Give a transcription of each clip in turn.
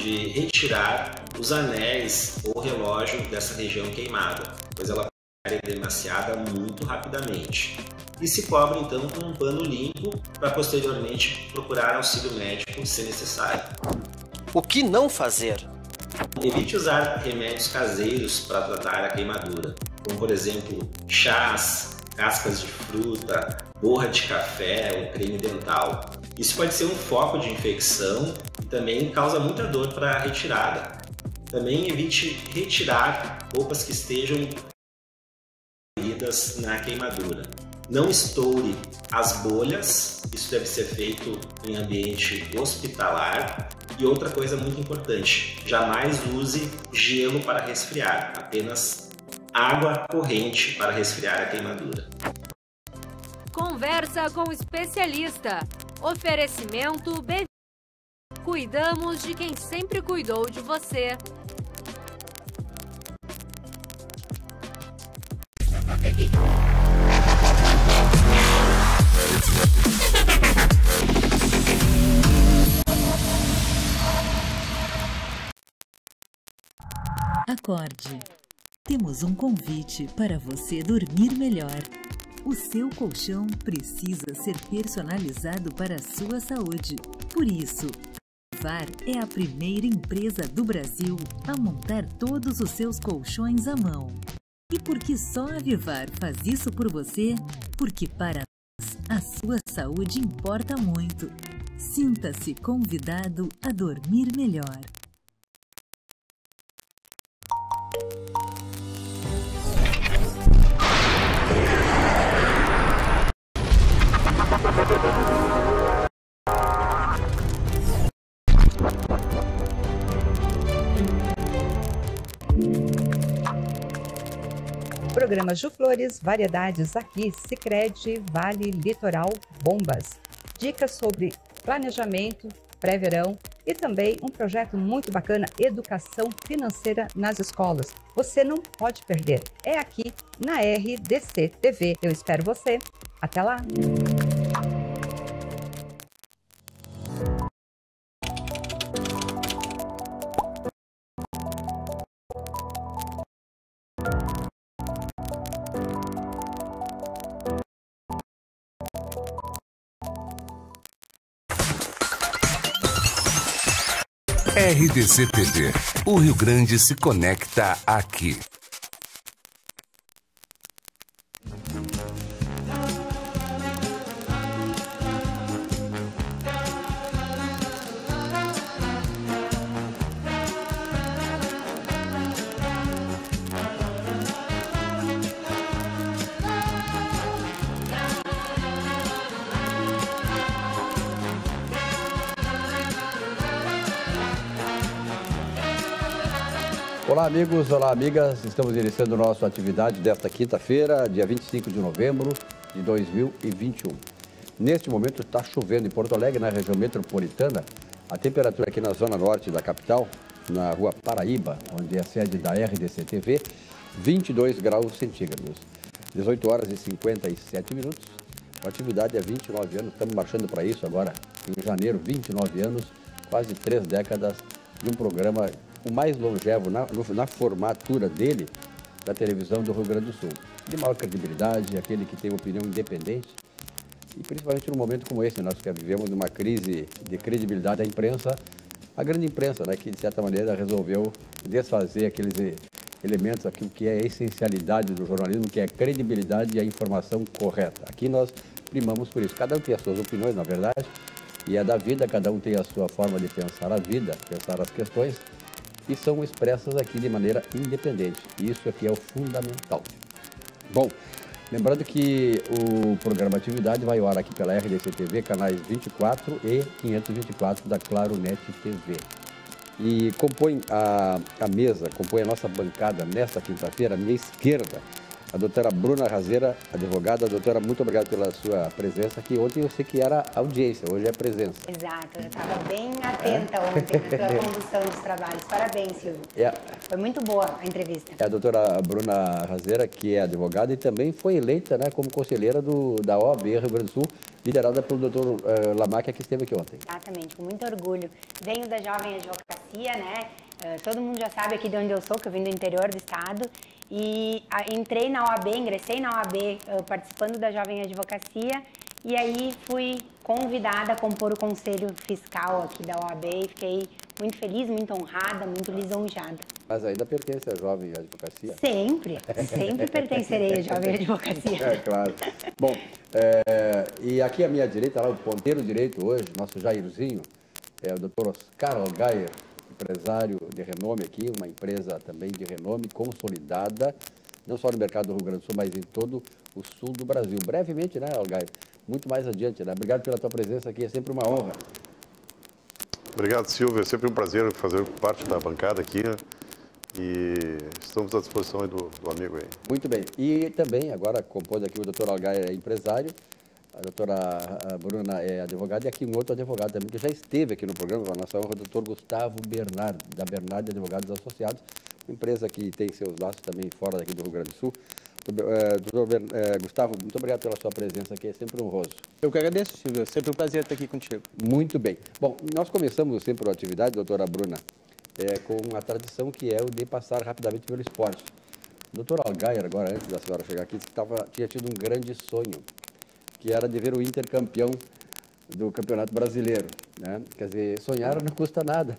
de retirar os anéis ou relógio dessa região queimada, pois ela pode ficar edemaciada muito rapidamente. E se cobre então com um pano limpo para posteriormente procurar auxílio médico se necessário. O que não fazer? Evite usar remédios caseiros para tratar a queimadura, como por exemplo chás, cascas de fruta, borra de café ou creme dental. Isso pode ser um foco de infecção e também causa muita dor para a retirada. Também evite retirar roupas que estejam feridas na queimadura. Não estoure as bolhas, isso deve ser feito em ambiente hospitalar. E outra coisa muito importante, jamais use gelo para resfriar, apenas água corrente para resfriar a queimadura. Conversa com o especialista. Oferecimento BV. Cuidamos de quem sempre cuidou de você. Acorde. Temos um convite para você dormir melhor. O seu colchão precisa ser personalizado para a sua saúde. Por isso, a Avivar é a primeira empresa do Brasil a montar todos os seus colchões à mão. E por que só a Avivar faz isso por você? Porque para nós, a sua saúde importa muito. Sinta-se convidado a dormir melhor. Programa Ju Flores, variedades aqui, Sicredi, Vale Litoral, Bombas. Dicas sobre planejamento, pré-verão e também um projeto muito bacana, educação financeira nas escolas. Você não pode perder. É aqui na RDC TV. Eu espero você. Até lá! RDC TV. O Rio Grande se conecta aqui. Olá amigos, olá amigas, estamos iniciando nossa atividade desta quinta-feira, dia 25 de novembro de 2021. Neste momento está chovendo em Porto Alegre, na região metropolitana. A temperatura aqui na zona norte da capital, na rua Paraíba, onde é a sede da RDC TV, 22 graus centígrados. 18 horas e 57 minutos. A atividade é 29 anos, estamos marchando para isso agora, em janeiro, 29 anos, quase 3 décadas de um programa o mais longevo na formatura dele da televisão do Rio Grande do Sul. De maior credibilidade, aquele que tem opinião independente e principalmente num momento como esse, nós que vivemos numa crise de credibilidade da imprensa, a grande imprensa, né, que de certa maneira resolveu desfazer aqueles elementos, aquilo que é a essencialidade do jornalismo, que é a credibilidade e a informação correta. Aqui nós primamos por isso. Cada um tem as suas opiniões, na verdade, e é da vida, cada um tem a sua forma de pensar a vida, pensar as questões, e são expressas aqui de maneira independente. Isso aqui é o fundamental. Bom, lembrando que o programa Atividade vai ao ar aqui pela RDC TV, canais 24 e 524 da Claro Net TV. E compõe a mesa, compõe a nossa bancada nesta quinta-feira, à minha esquerda, a doutora Bruna Razeira, advogada. Doutora, muito obrigado pela sua presença aqui. Ontem eu sei que era audiência, hoje é presença. Exato, eu estava bem atenta ontem na sua condução dos trabalhos. Parabéns, Silvio. Foi muito boa a entrevista. É a doutora Bruna Razeira, que é advogada e também foi eleita, né, como conselheira da OAB Rio Grande do Sul liderada pelo Dr. Lamáquia, que esteve aqui ontem. Exatamente, com muito orgulho. Venho da Jovem Advocacia, né? Todo mundo já sabe aqui de onde eu sou, que eu vim do interior do estado. E entrei na OAB, ingressei na OAB participando da Jovem Advocacia. E aí fui convidada a compor o conselho fiscal aqui da OAB e fiquei muito feliz, muito honrada, muito lisonjeada. Mas ainda pertence à Jovem Advocacia? Sempre, sempre pertencerei à Jovem Advocacia. É, claro. Bom, e aqui à minha direita, lá o ponteiro direito hoje, nosso Jairzinho, é o Dr. Oscar Allgaier, empresário de renome aqui, uma empresa também de renome, consolidada, não só no mercado do Rio Grande do Sul, mas em todo o sul do Brasil. Brevemente, né, Allgaier? Muito mais adiante, né? Obrigado pela tua presença aqui, é sempre uma honra. Obrigado, Silvio. É sempre um prazer fazer parte da bancada aqui, né? E estamos à disposição do amigo aí. Muito bem. E também, agora, compôs aqui o Dr. Allgaier é empresário, a doutora Bruna é advogada, e aqui um outro advogado também, que já esteve aqui no programa, com a nossa honra, o doutor Gustavo Bernardi, da Bernardi Advogados Associados, uma empresa que tem seus laços também fora daqui do Rio Grande do Sul. Doutor Gustavo, muito obrigado pela sua presença aqui, é sempre honroso. Eu que agradeço, Silvio, é sempre um prazer estar aqui contigo. Muito bem. Bom, nós começamos sempre a atividade, doutora Bruna, com uma tradição que é o de passar rapidamente pelo esporte. O doutor Allgaier, agora, antes da senhora chegar aqui, disse que tinha tido um grande sonho, que era de ver o Inter campeão do Campeonato Brasileiro, né? Quer dizer, sonhar não custa nada.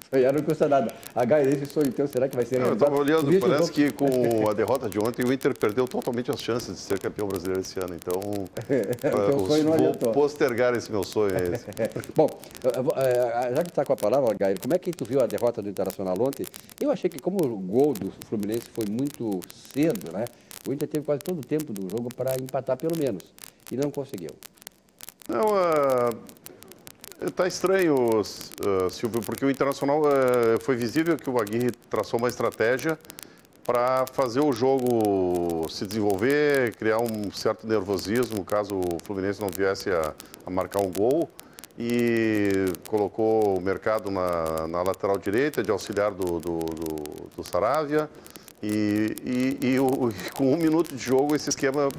Sonhar não custa nada. Allgaier, esse sonho então, será que vai ser realizado? Eu estava olhando, parece que com a derrota de ontem, o Inter perdeu totalmente as chances de ser campeão brasileiro esse ano. Então, vou postergar esse meu sonho. Bom, já que está com a palavra, Allgaier, como é que tu viu a derrota do Internacional ontem? Eu achei que como o gol do Fluminense foi muito cedo, né? O Inter teve quase todo o tempo do jogo para empatar pelo menos, e não conseguiu. Não, está estranho, Silvio, porque o Internacional foi visível que o Aguirre traçou uma estratégia para fazer o jogo se desenvolver, criar um certo nervosismo caso o Fluminense não viesse a marcar um gol, e colocou o Mercado na lateral direita, de auxiliar do Saravia, e com 1 minuto de jogo esse esquema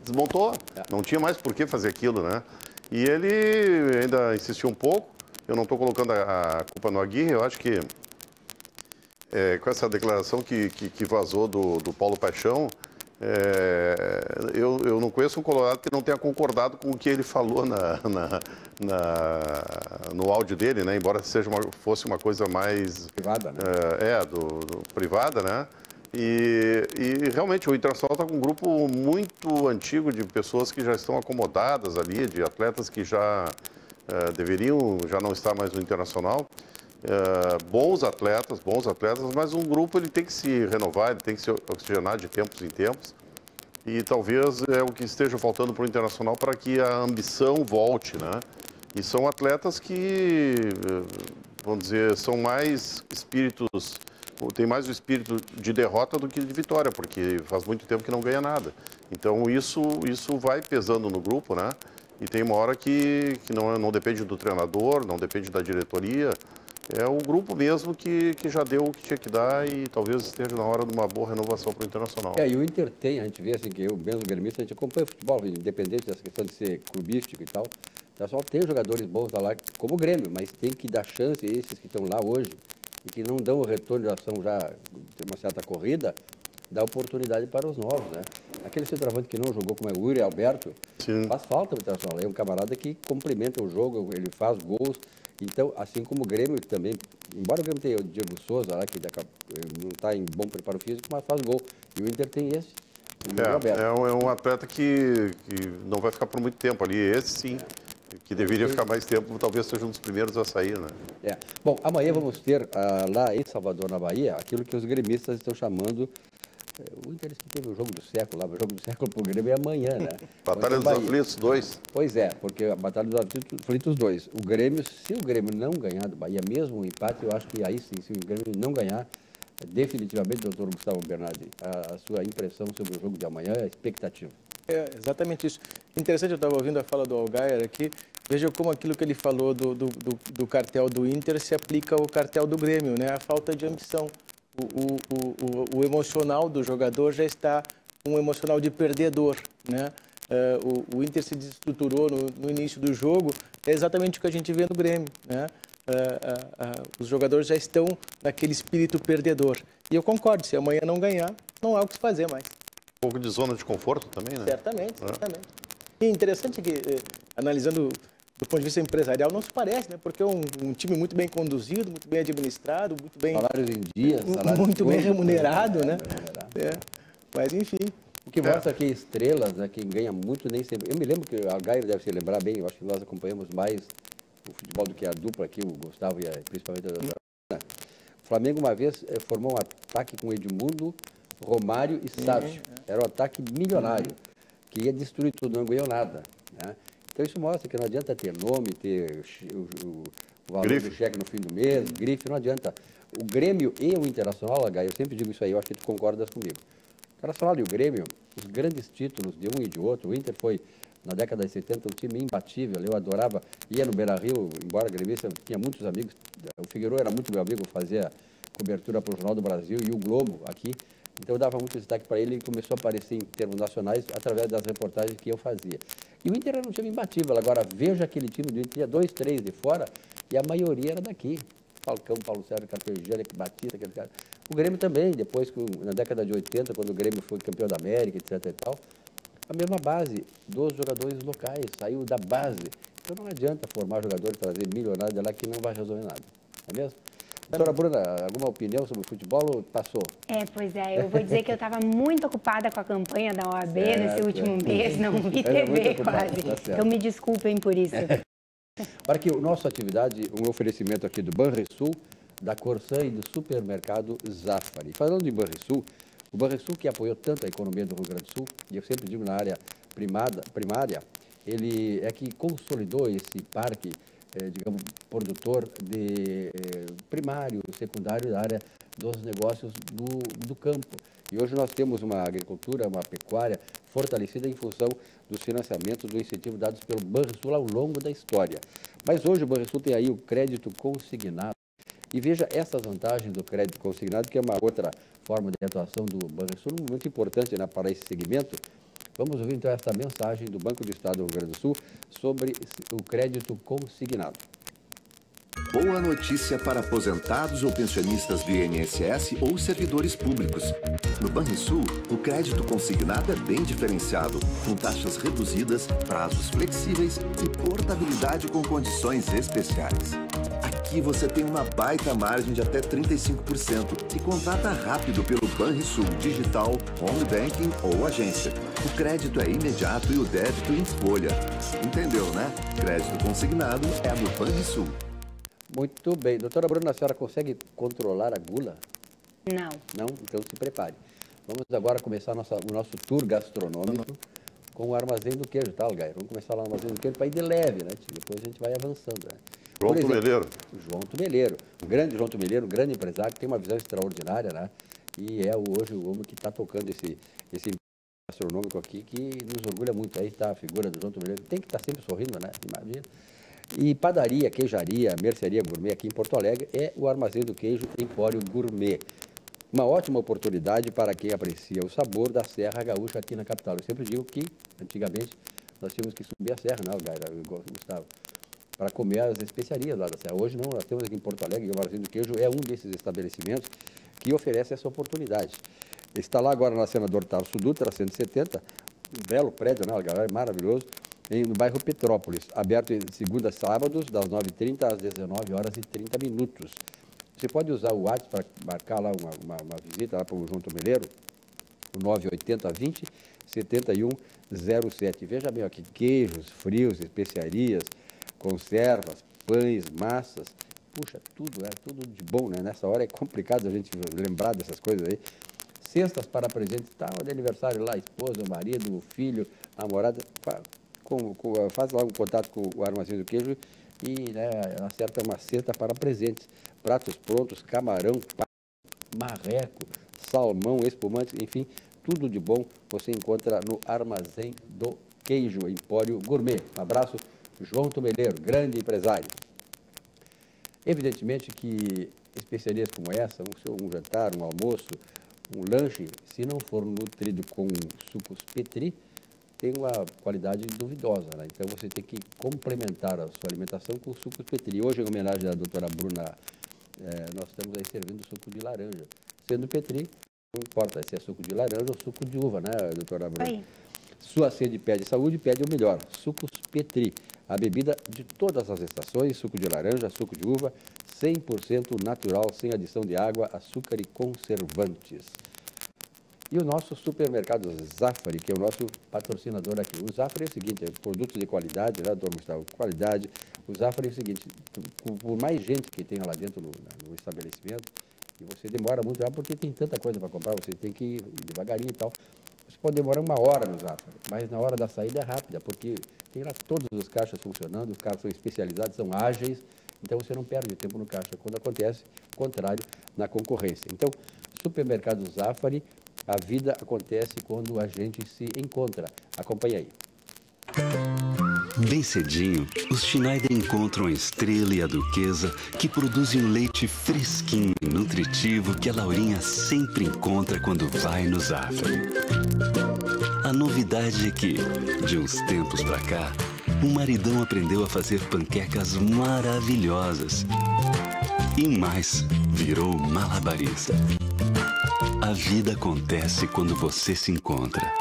desmontou. Não tinha mais por que fazer aquilo, né? E ele ainda insistiu um pouco. Eu não estou colocando a culpa no Aguirre. Eu acho que com essa declaração que vazou do Paulo Paixão, eu não conheço um colorado que não tenha concordado com o que ele falou no áudio dele, né? Embora fosse uma coisa mais privada, né? Privada, né? E realmente o Internacional está com um grupo muito antigo de pessoas que já estão acomodadas ali, de atletas que já deveriam já não estar mais no Internacional. Bons atletas, mas um grupo ele tem que se renovar, ele tem que se oxigenar de tempos em tempos. E talvez é o que esteja faltando para o Internacional para que a ambição volte, né? E são atletas que, vamos dizer, são mais espíritos... Tem mais o espírito de derrota do que de vitória, porque faz muito tempo que não ganha nada. Então isso vai pesando no grupo, né? E tem uma hora que não depende do treinador, não depende da diretoria. É o grupo mesmo que já deu o que tinha que dar e talvez esteja na hora de uma boa renovação para o Internacional. E o Inter tem, a gente vê assim, que eu mesmo gremista, a gente acompanha o futebol, independente dessa questão de ser clubístico e tal. O pessoal tem jogadores bons lá, como o Grêmio, mas tem que dar chance a esses que estão lá hoje e que não dão o retorno de ação já de uma certa corrida, dá oportunidade para os novos, né? Aquele centroavante que não jogou, como é o Yuri Alberto, faz falta no Internacional. É um camarada que complementa o jogo, ele faz gols. Então, assim como o Grêmio também, embora o Grêmio tenha o Diego Souza lá, que não está em bom preparo físico, mas faz gol. E o Inter tem esse. É um atleta que não vai ficar por muito tempo ali. Esse sim, que deveria ficar mais tempo, talvez seja um dos primeiros a sair, né? Bom, amanhã vamos ter lá em Salvador, na Bahia, aquilo que os gremistas estão chamando. O Inter que teve o jogo do século lá, o jogo do século para o Grêmio é amanhã, né? Batalha dos Aflitos 2. Pois é, porque a Batalha dos Aflitos 2. O Grêmio, se o Grêmio não ganhar do Bahia, mesmo o empate, eu acho que aí sim, se o Grêmio não ganhar, definitivamente, doutor Gustavo Bernardi, a sua impressão sobre o jogo de amanhã, a expectativa. É exatamente isso. Interessante, eu estava ouvindo a fala do Allgaier aqui, veja como aquilo que ele falou do cartel do Inter se aplica ao cartel do Grêmio, né? A falta de ambição. O emocional do jogador já está um emocional de perdedor, né? o Inter se desestruturou no início do jogo, é exatamente o que a gente vê no Grêmio, né? Os jogadores já estão naquele espírito perdedor. E eu concordo, se amanhã não ganhar, não há o que se fazer mais. Um pouco de zona de conforto também, né? Certamente, certamente. E interessante que, analisando do ponto de vista empresarial, não se parece, né? Porque é um time muito bem conduzido, muito bem administrado, muito bem... Salários em dia, muito bem remunerado, né? Mas, enfim... O que mostra que estrelas, né, quem ganha muito nem sempre... Eu me lembro que a Gaia deve se lembrar bem, eu acho que nós acompanhamos mais o futebol do que a dupla aqui, o Gustavo e principalmente a... O Flamengo uma vez formou um ataque com Edmundo, Romário e Sávio. Era um ataque milionário, que ia destruir tudo, não ganhou nada, né? Então isso mostra que não adianta ter nome, ter o valor do cheque no fim do mês, grife, não adianta. O Grêmio e o Internacional, Gaia, eu sempre digo isso aí, eu acho que tu concordas comigo. O Internacional e o Grêmio, os grandes títulos de um e de outro, o Inter foi, na década de 70, um time imbatível, eu adorava, ia no Beira-Rio, embora gremista, eu tinha muitos amigos, o Figueiredo era muito meu amigo, fazia cobertura para o Jornal do Brasil e o Globo aqui, então eu dava muito destaque para ele e começou a aparecer em termos nacionais através das reportagens que eu fazia. E o Inter era um time imbatível, agora veja aquele time do Inter, tinha 2, 3 de fora e a maioria era daqui. Falcão, Paulo Sérgio, Carpegiani, Batista, aquele cara. O Grêmio também, depois, na década de 80, quando o Grêmio foi campeão da América, etc. e tal, a mesma base dos jogadores locais, saiu da base. Então não adianta formar jogadores, trazer milionários de lá que não vai resolver nada. Não é mesmo? Doutora Bruna, alguma opinião sobre o futebol ou passou? Pois é, eu vou dizer que eu estava muito ocupada com a campanha da OAB nesse último mês, não vi TV quase. Tá, então me desculpem por isso. Para que a nossa atividade, um oferecimento aqui do Banrisul, da Corsã e do supermercado Zafari. Falando em Banrisul, o Banrisul que apoiou tanto a economia do Rio Grande do Sul, e eu sempre digo na área primária, ele é que consolidou esse parque, digamos, produtor de primário, secundário da área dos negócios do campo. E hoje nós temos uma agricultura, uma pecuária fortalecida em função dos financiamentos, do incentivo dados pelo Banrisul ao longo da história. Mas hoje o Banrisul tem aí o crédito consignado. E veja essas vantagens do crédito consignado, que é uma outra forma de atuação do Banrisul, muito importante, né, para esse segmento. Vamos ouvir então essa mensagem do Banco do Estado do Rio Grande do Sul sobre o crédito consignado. Boa notícia para aposentados ou pensionistas do INSS ou servidores públicos. No Banrisul, o crédito consignado é bem diferenciado, com taxas reduzidas, prazos flexíveis e portabilidade com condições especiais. Aqui você tem uma baita margem de até 35% e contrata rápido pelo Banrisul Digital, Home Banking ou agência. O crédito é imediato e o débito em folha. Entendeu, né? Crédito consignado é no Banrisul. Muito bem. Doutora Bruna, a senhora consegue controlar a gula? Não. Não? Então se prepare. Vamos agora começar o nosso tour gastronômico com o Armazém do Queijo, tá, Gaia? Vamos começar lá no Armazém do Queijo para ir de leve, né? Depois a gente vai avançando, né? João Tumeleiro. João Tumeleiro. O grande João Tumeleiro, um grande empresário, que tem uma visão extraordinária, né? E é hoje o homem que está tocando esse gastronômico aqui, que nos orgulha muito. Aí está a figura do João Tumeleiro. Tem que estar sempre sorrindo, né? Imagina. E padaria, queijaria, mercearia gourmet aqui em Porto Alegre é o Armazém do Queijo Empório Gourmet. Uma ótima oportunidade para quem aprecia o sabor da Serra Gaúcha aqui na capital. Eu sempre digo que, antigamente, nós tínhamos que subir a serra, não, Gustavo, para comer as especiarias lá da serra. Hoje não, nós temos aqui em Porto Alegre, e o Armazém do Queijo é um desses estabelecimentos que oferece essa oportunidade. Está lá agora na Senador Tarso Dutra, 170, um belo prédio, né, galera, maravilhoso, no bairro Petrópolis, aberto de segunda a sábados, das 9h30 às 19h30. Você pode usar o WhatsApp para marcar lá uma visita lá para o João Tumeleiro, o 980-20-7107. Veja bem aqui, queijos, frios, especiarias, conservas, pães, massas. Puxa, tudo de bom, né? Nessa hora é complicado a gente lembrar dessas coisas aí. Cestas para presente, tá, de aniversário lá, esposa, marido, filho, namorada, faz lá um contato com o Armazém do Queijo e, né, acerta uma cesta para presentes. Pratos prontos, camarão, marreco, salmão, espumantes, enfim, tudo de bom você encontra no Armazém do Queijo, Empório Gourmet. Um abraço, João Tumeleiro, grande empresário. Evidentemente que especiarias como essa, um jantar, um almoço, um lanche, se não for nutrido com sucos Petri, tem uma qualidade duvidosa, né? Então você tem que complementar a sua alimentação com sucos Petri. Hoje, em homenagem à doutora Bruna, nós estamos aí servindo suco de laranja. Sendo Petri, não importa se é suco de laranja ou suco de uva, né, doutora Bruna? Oi. Sua sede pede saúde, pede o melhor. Sucos Petri, a bebida de todas as estações, suco de laranja, suco de uva, 100% natural, sem adição de água, açúcar e conservantes. E o nosso supermercado Zafari, que é o nosso patrocinador aqui. O Zafari é o seguinte, produtos de qualidade, né, doutor Gustavo? Qualidade. O Zafari é o seguinte, por mais gente que tenha lá dentro no estabelecimento, e você demora muito lá porque tem tanta coisa para comprar, você tem que ir devagarinho e tal. Você pode demorar 1 hora no Zafari, mas na hora da saída é rápida, porque tem lá todos os caixas funcionando, os caras são especializados, são ágeis, então você não perde tempo no caixa. Quando acontece, o contrário, na concorrência. Então, supermercado Zafari, a vida acontece quando a gente se encontra. Acompanhe aí. Bem cedinho, os Schneider encontram a Estrela e a Duquesa, que produzem um leite fresquinho e nutritivo que a Laurinha sempre encontra quando vai no Zafari. A novidade é que, de uns tempos pra cá, o maridão aprendeu a fazer panquecas maravilhosas. E mais, virou malabarista. A vida acontece quando você se encontra.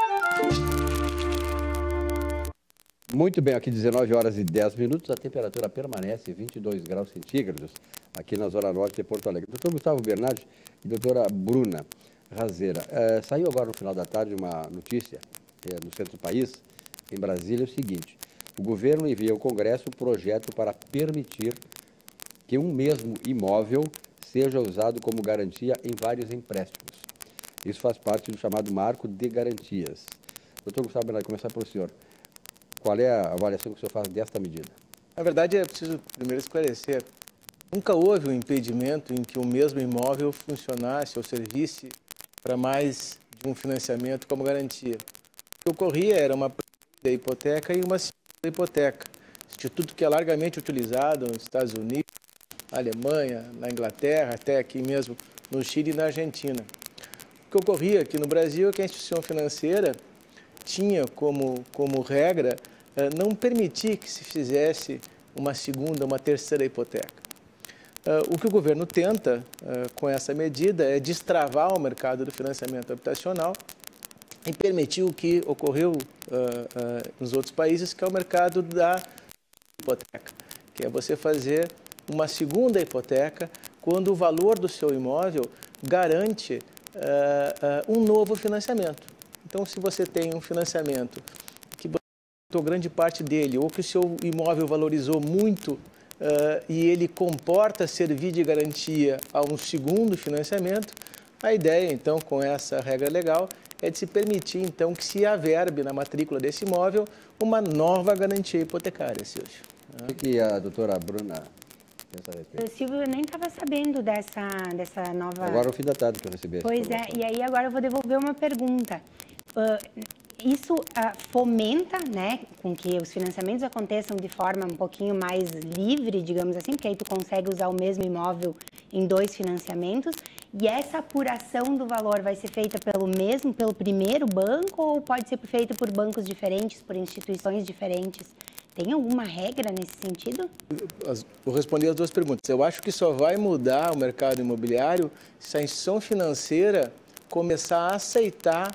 Muito bem, aqui 19 horas e 10 minutos, a temperatura permanece 22 graus centígrados aqui na Zona Norte de Porto Alegre. Doutor Gustavo Bernardi e doutora Bruna Razeira, saiu agora no final da tarde uma notícia no centro do país, em Brasília, é o seguinte: o governo envia ao Congresso um projeto para permitir que um mesmo imóvel seja usado como garantia em vários empréstimos. Isso faz parte do chamado marco de garantias. Doutor Gustavo Bernardi, começar pelo senhor. Qual é a avaliação que o senhor faz desta medida? Na verdade, é preciso primeiro esclarecer. Nunca houve um impedimento em que o mesmo imóvel funcionasse ou servisse para mais de um financiamento como garantia. O que ocorria era uma primeira hipoteca e uma segunda hipoteca. Instituto que é largamente utilizado nos Estados Unidos, na Alemanha, na Inglaterra, até aqui mesmo no Chile e na Argentina. O que ocorria aqui no Brasil é que a instituição financeira tinha como regra não permitir que se fizesse uma segunda, uma terceira hipoteca. O que o governo tenta com essa medida é destravar o mercado do financiamento habitacional e permitir o que ocorreu nos outros países, que é o mercado da hipoteca, que é você fazer uma segunda hipoteca quando o valor do seu imóvel garante um novo financiamento. Então, se você tem um financiamento que botou grande parte dele, ou que o seu imóvel valorizou muito e ele comporta servir de garantia a um segundo financiamento, a ideia, então, com essa regra legal, é de se permitir, então, que se averbe na matrícula desse imóvel uma nova garantia hipotecária, Silvio. O que a doutora Bruna pensa a respeito? Silvio, eu nem estava sabendo dessa nova... Agora é o fim da tarde que eu recebi essa informação. Pois é, e aí agora eu vou devolver uma pergunta. Isso fomenta, né, com que os financiamentos aconteçam de forma um pouquinho mais livre, digamos assim, porque aí tu consegue usar o mesmo imóvel em 2 financiamentos, e essa apuração do valor vai ser feita pelo primeiro banco ou pode ser feita por bancos diferentes, por instituições diferentes? Tem alguma regra nesse sentido? Vou responder as 2 perguntas. Eu acho que só vai mudar o mercado imobiliário se a instituição financeira começar a aceitar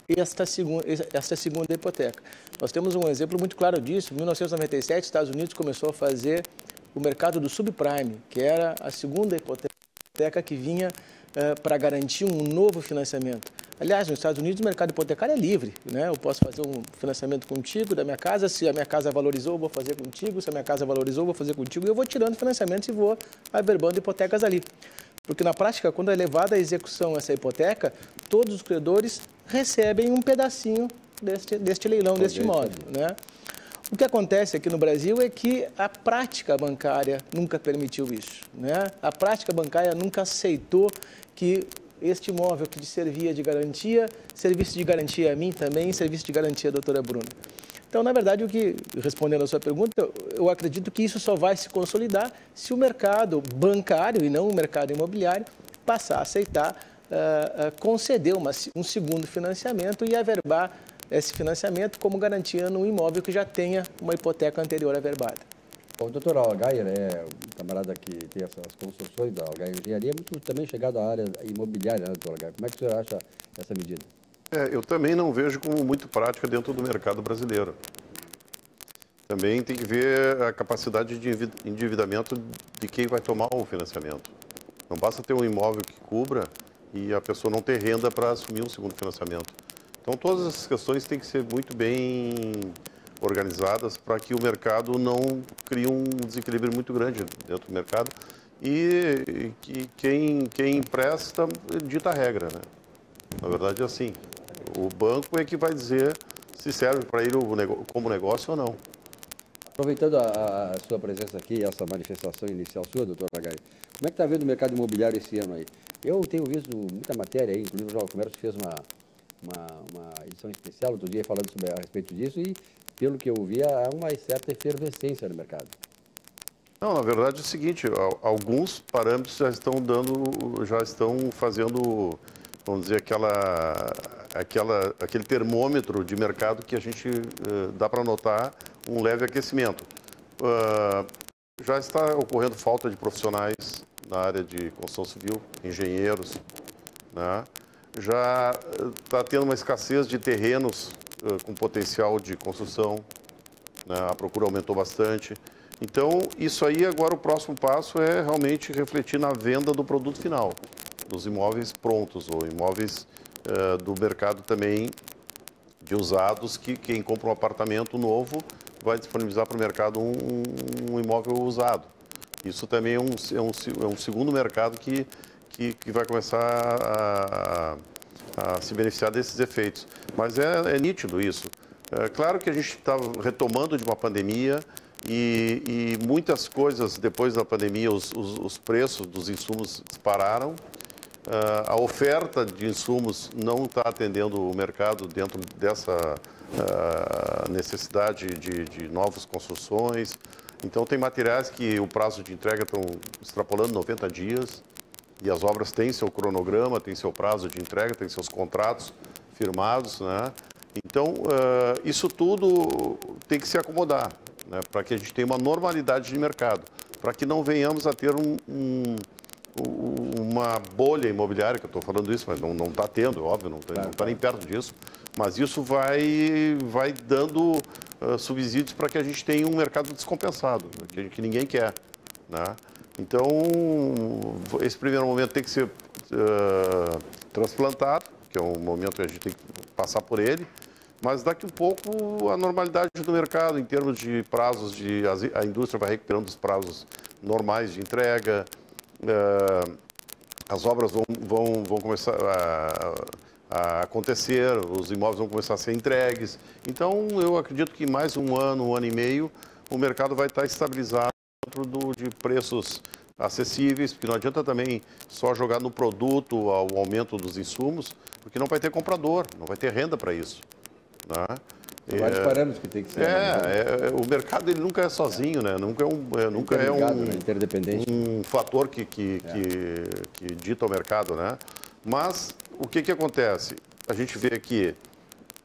esta segunda hipoteca. Nós temos um exemplo muito claro disso. Em 1997, os Estados Unidos começou a fazer o mercado do subprime, que era a segunda hipoteca que vinha para garantir um novo financiamento. Aliás, nos Estados Unidos o mercado hipotecário é livre, né? Eu posso fazer um financiamento contigo da minha casa, se a minha casa valorizou, eu vou fazer contigo, se a minha casa valorizou, eu vou fazer contigo, e eu vou tirando financiamentos e vou averbando hipotecas ali. Porque na prática, quando é levada à execução essa hipoteca, todos os credores recebem um pedacinho deste leilão, deste imóvel, né? O que acontece aqui no Brasil é que a prática bancária nunca permitiu isso, né? A prática bancária nunca aceitou que este imóvel que servia de garantia, serviço de garantia a mim também, serviço de garantia à doutora Bruna. Então, na verdade, respondendo a sua pergunta, eu acredito que isso só vai se consolidar se o mercado bancário e não o mercado imobiliário passar a aceitar conceder um segundo financiamento e averbar esse financiamento como garantia no imóvel que já tenha uma hipoteca anterior averbada. O doutor Algair é um camarada que tem essas construções da Algair Engenharia, muito também chegado à área imobiliária, né, doutor Algair? Como é que o senhor acha essa medida? Eu também não vejo como muito prática dentro do mercado brasileiro. Também tem que ver a capacidade de endividamento de quem vai tomar o financiamento. Não basta ter um imóvel que cubra e a pessoa não ter renda para assumir um segundo financiamento. Então, todas essas questões têm que ser muito bem organizadas para que o mercado não crie um desequilíbrio muito grande dentro do mercado e que quem empresta dita a regra, né? Na verdade é assim, o banco é que vai dizer se serve para ele como negócio ou não. Aproveitando a sua presença aqui, essa manifestação inicial sua, doutor Algair, como é que está vendo o mercado imobiliário esse ano aí? Eu tenho visto muita matéria aí, inclusive o Jornal do Comércio fez uma edição especial outro dia falando a respeito disso e, pelo que eu vi, há uma certa efervescência no mercado. Não, na verdade é o seguinte, alguns parâmetros já estão fazendo, vamos dizer, aquele termômetro de mercado que a gente dá para notar um leve aquecimento. Já está ocorrendo falta de profissionais na área de construção civil, engenheiros, né? Já está tendo uma escassez de terrenos com potencial de construção, né? A procura aumentou bastante. Então, isso aí agora o próximo passo é realmente refletir na venda do produto final, dos imóveis prontos ou imóveis do mercado também de usados, que quem compra um apartamento novo vai disponibilizar para o mercado um imóvel usado. Isso também é um segundo mercado que vai começar a se beneficiar desses efeitos. Mas é nítido isso. É claro que a gente está retomando de uma pandemia e muitas coisas, depois da pandemia, os preços dos insumos dispararam. A oferta de insumos não está atendendo o mercado dentro dessa necessidade de novas construções. Então, tem materiais que o prazo de entrega estão extrapolando 90 dias e as obras têm seu cronograma, têm seu prazo de entrega, têm seus contratos firmados, né? Então, isso tudo tem que se acomodar, né? Para que a gente tenha uma normalidade de mercado, para que não venhamos a ter uma bolha imobiliária, que eu estou falando isso, mas não está tendo, óbvio, não está nem perto disso, mas isso vai dando subsídios para que a gente tenha um mercado descompensado, que ninguém quer, né? Então, esse primeiro momento tem que ser transplantado, que é um momento que a gente tem que passar por ele, mas daqui a pouco a normalidade do mercado, em termos de prazos, a indústria vai recuperando os prazos normais de entrega, as obras vão começar a acontecer, os imóveis vão começar a ser entregues. Então, eu acredito que mais um ano e meio, o mercado vai estar estabilizado dentro de preços acessíveis, porque não adianta também só jogar no produto o aumento dos insumos, porque não vai ter comprador, não vai ter renda para isso, né? São vários parâmetros que tem que ser. O mercado ele nunca é sozinho, né? Nunca é um fator que dita o mercado, né? Mas o que acontece? A gente vê que,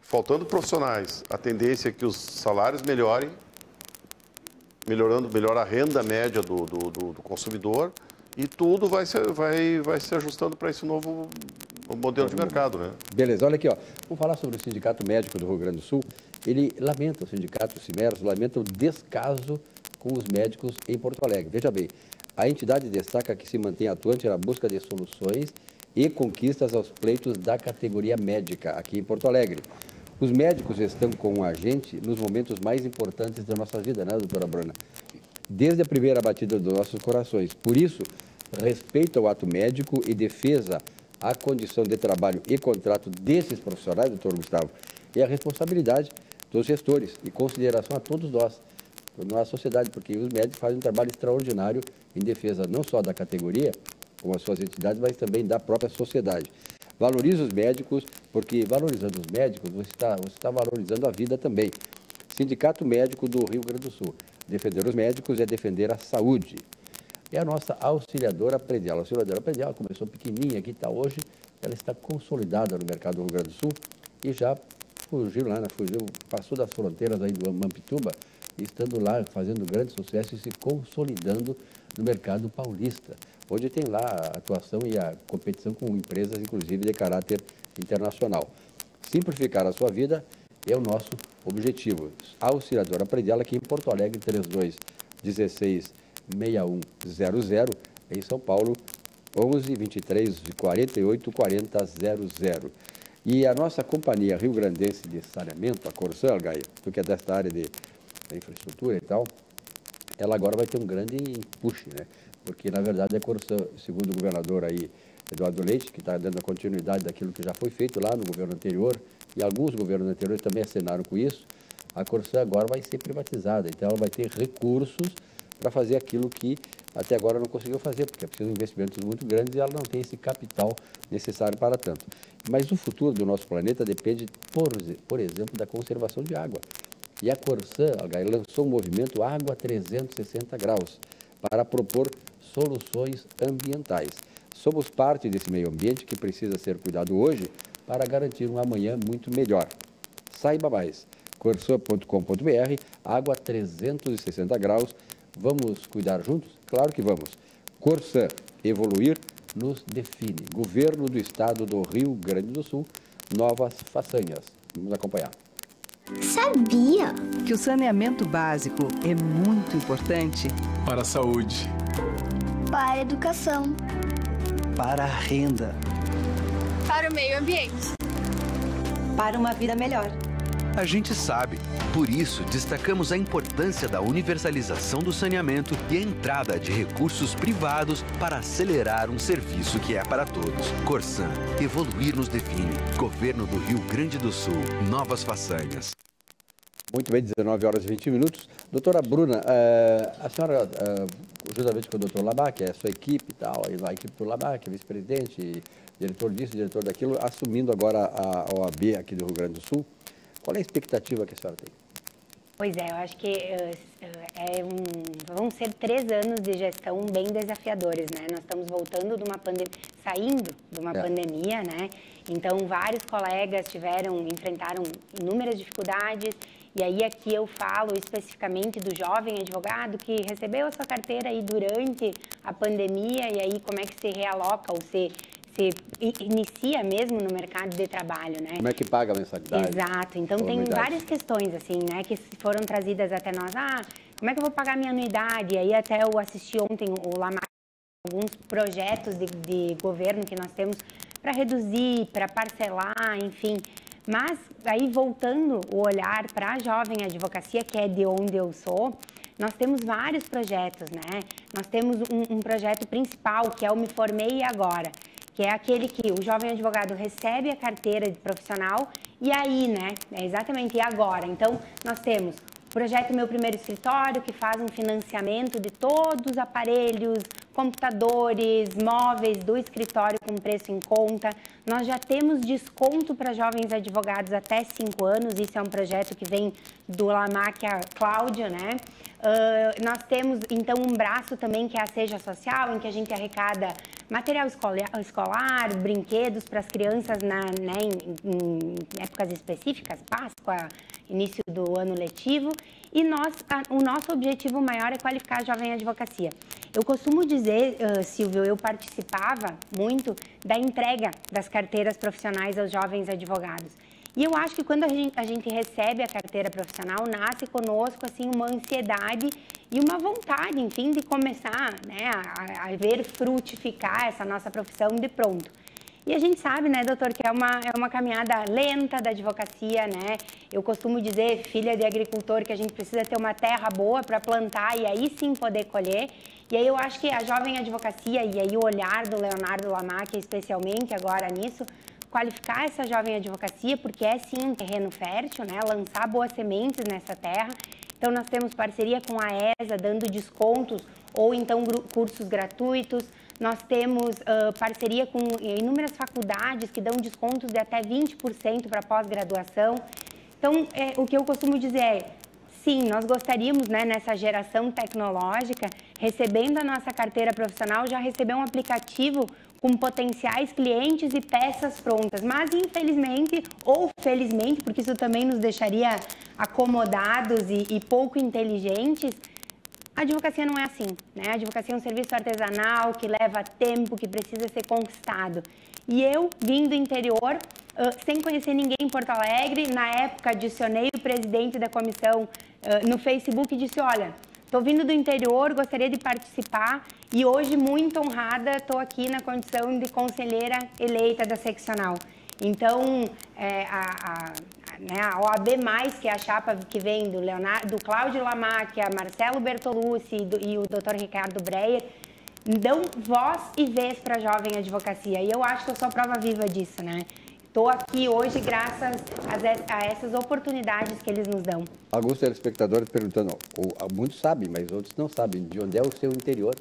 faltando profissionais, a tendência é que os salários melhorem, melhora a renda média do consumidor e tudo vai se ajustando para esse novo modelo de mercado, né? Beleza, olha aqui, ó. Vamos falar sobre o Sindicato Médico do Rio Grande do Sul. Ele lamenta, o Sindicato Cimeros lamenta o descaso com os médicos em Porto Alegre. Veja bem, a entidade destaca que se mantém atuante na busca de soluções e conquistas aos pleitos da categoria médica aqui em Porto Alegre. Os médicos estão com a gente nos momentos mais importantes da nossa vida, né, doutora Bruna? Desde a primeira batida dos nossos corações. Por isso, respeito ao ato médico e defesa à condição de trabalho e contrato desses profissionais, doutor Gustavo, e a responsabilidade dos gestores e consideração a todos nós, na sociedade, porque os médicos fazem um trabalho extraordinário em defesa não só da categoria, com as suas entidades, mas também da própria sociedade. Valorize os médicos, porque valorizando os médicos, você está valorizando a vida também. Sindicato Médico do Rio Grande do Sul. Defender os médicos é defender a saúde. É a nossa auxiliadora predial. A auxiliadora predial começou pequenininha, aqui está hoje, ela está consolidada no mercado do Rio Grande do Sul e já fugiu lá, passou das fronteiras aí do Mampituba, e estando lá fazendo grande sucesso e se consolidando no mercado paulista, onde tem lá a atuação e a competição com empresas, inclusive, de caráter internacional. Simplificar a sua vida é o nosso objetivo. Auxiliadora Predela, aqui em Porto Alegre, 3216-6100, em São Paulo, 11-23-48-40-00. E a nossa companhia rio-grandense de saneamento, a Corsã, Gaia, que é desta área de infraestrutura e tal, ela agora vai ter um grande push, né? Porque, na verdade, a Corsã, segundo o governador aí, Eduardo Leite, que está dando a continuidade daquilo que já foi feito lá no governo anterior, e alguns governos anteriores também assinaram com isso, a Corsã agora vai ser privatizada, então ela vai ter recursos para fazer aquilo que até agora não conseguiu fazer, porque é preciso investimentos muito grandes e ela não tem esse capital necessário para tanto. Mas o futuro do nosso planeta depende, por exemplo, da conservação de água. E a Corsã lançou um movimento Água 360 Graus para propor soluções ambientais. Somos parte desse meio ambiente que precisa ser cuidado hoje para garantir um amanhã muito melhor. Saiba mais, corsã.com.br, Água 360 Graus. Vamos cuidar juntos? Claro que vamos. Corsã, evoluir nos define. Governo do Estado do Rio Grande do Sul, novas façanhas. Vamos acompanhar. Sabia que o saneamento básico é muito importante para a saúde, para a educação, para a renda, para o meio ambiente, para uma vida melhor. A gente sabe. Por isso, destacamos a importância da universalização do saneamento e a entrada de recursos privados para acelerar um serviço que é para todos. Corsã, evoluir nos define. Governo do Rio Grande do Sul, novas façanhas. Muito bem, 19 horas e 20 minutos. Doutora Bruna, a senhora, juntamente com o doutor Labac, é a sua equipe e tal, a equipe do Labac, vice-presidente, diretor disso, diretor daquilo, assumindo agora a OAB aqui do Rio Grande do Sul. Qual é a expectativa que a senhora tem? Pois é, eu acho que vão ser 3 anos de gestão bem desafiadores, né? Nós estamos voltando de uma saindo de uma pandemia, né? Então, vários colegas enfrentaram inúmeras dificuldades. E aí aqui eu falo especificamente do jovem advogado que recebeu a sua carteira aí durante a pandemia e aí como é que se realoca ou se inicia mesmo no mercado de trabalho, né? Como é que paga a mensalidade? Exato. Então, tem várias questões, assim, né, que foram trazidas até nós. Como é que eu vou pagar minha anuidade? E aí até eu assisti ontem o Lamarck, alguns projetos de governo que nós temos para reduzir, para parcelar, enfim. Mas, aí voltando o olhar para a jovem advocacia, que é de onde eu sou, nós temos vários projetos, né? Nós temos um projeto principal, que é o Me Formei Agora, que é aquele que o jovem advogado recebe a carteira de profissional e aí, né, é exatamente agora. Então, nós temos o projeto Meu Primeiro Escritório, que faz um financiamento de todos os aparelhos, computadores, móveis do escritório com preço em conta. Nós já temos desconto para jovens advogados até 5 anos, isso é um projeto que vem do Lamarck, a Cláudia, né? Nós temos, então, um braço também que é a Seja Social, em que a gente arrecada material escolar, brinquedos para as crianças em épocas específicas, Páscoa, início do ano letivo. E o nosso objetivo maior é qualificar a jovem advocacia. Eu costumo dizer, Silvio, eu participava muito da entrega das carteiras profissionais aos jovens advogados. E eu acho que quando a gente recebe a carteira profissional, nasce conosco assim, uma ansiedade e uma vontade, enfim, de começar, né, a ver frutificar essa nossa profissão de pronto. E a gente sabe, né, doutor, que é uma caminhada lenta da advocacia, né? Eu costumo dizer, filha de agricultor, que a gente precisa ter uma terra boa para plantar e aí sim poder colher. E aí eu acho que a jovem advocacia, e aí o olhar do Leonardo Lamarck, especialmente agora nisso, qualificar essa jovem advocacia, porque é sim um terreno fértil, né? Lançar boas sementes nessa terra. Então, nós temos parceria com a ESA, dando descontos ou então cursos gratuitos. Nós temos parceria com inúmeras faculdades que dão descontos de até 20% para pós-graduação. Então, o que eu costumo dizer é, sim, nós gostaríamos, né, nessa geração tecnológica, recebendo a nossa carteira profissional, já recebeu um aplicativo com potenciais clientes e peças prontas. Mas, infelizmente, ou felizmente, porque isso também nos deixaria acomodados e pouco inteligentes, a advocacia não é assim, né? A advocacia é um serviço artesanal que leva tempo, que precisa ser conquistado. E eu vim do interior, sem conhecer ninguém em Porto Alegre, na época adicionei o presidente da comissão no Facebook e disse, olha, estou vindo do interior, gostaria de participar e hoje, muito honrada, estou aqui na condição de conselheira eleita da seccional. Então, a OAB+, que é a chapa que vem do Cláudio Lamacchia, Marcelo Bertolucci e o Dr. Ricardo Breyer, dão voz e vez para a jovem advocacia. E eu acho que eu sou a prova viva disso, né? Estou aqui hoje graças a essas oportunidades que eles nos dão. Alguns telespectadores perguntando, muitos sabem, mas outros não sabem, de onde é o seu interior?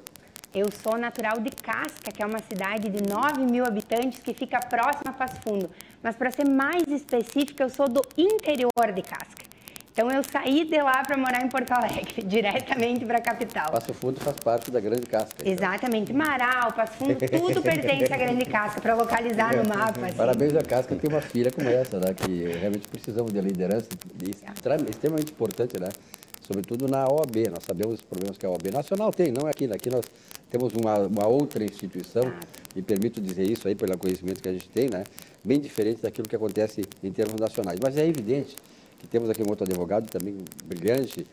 Eu sou natural de Casca, que é uma cidade de 9.000 habitantes que fica próxima a Passo Fundo. Mas, para ser mais específica, eu sou do interior de Casca. Então, eu saí de lá para morar em Porto Alegre, diretamente para a capital. Passo Fundo faz parte da Grande Casca. Então. Exatamente. Marau, Passo Fundo, tudo pertence à Grande Casca, para localizar no mapa. Assim. Parabéns à Casca ter uma filha como essa, né? Que realmente precisamos de liderança, extremamente importante, né? Sobretudo na OAB. Nós sabemos os problemas que a OAB Nacional tem, não é aqui. Aqui nós temos uma outra instituição, e permito dizer isso aí pelo conhecimento que a gente tem, né? Bem diferente daquilo que acontece em termos nacionais. Mas é evidente que temos aqui um outro advogado também brilhante,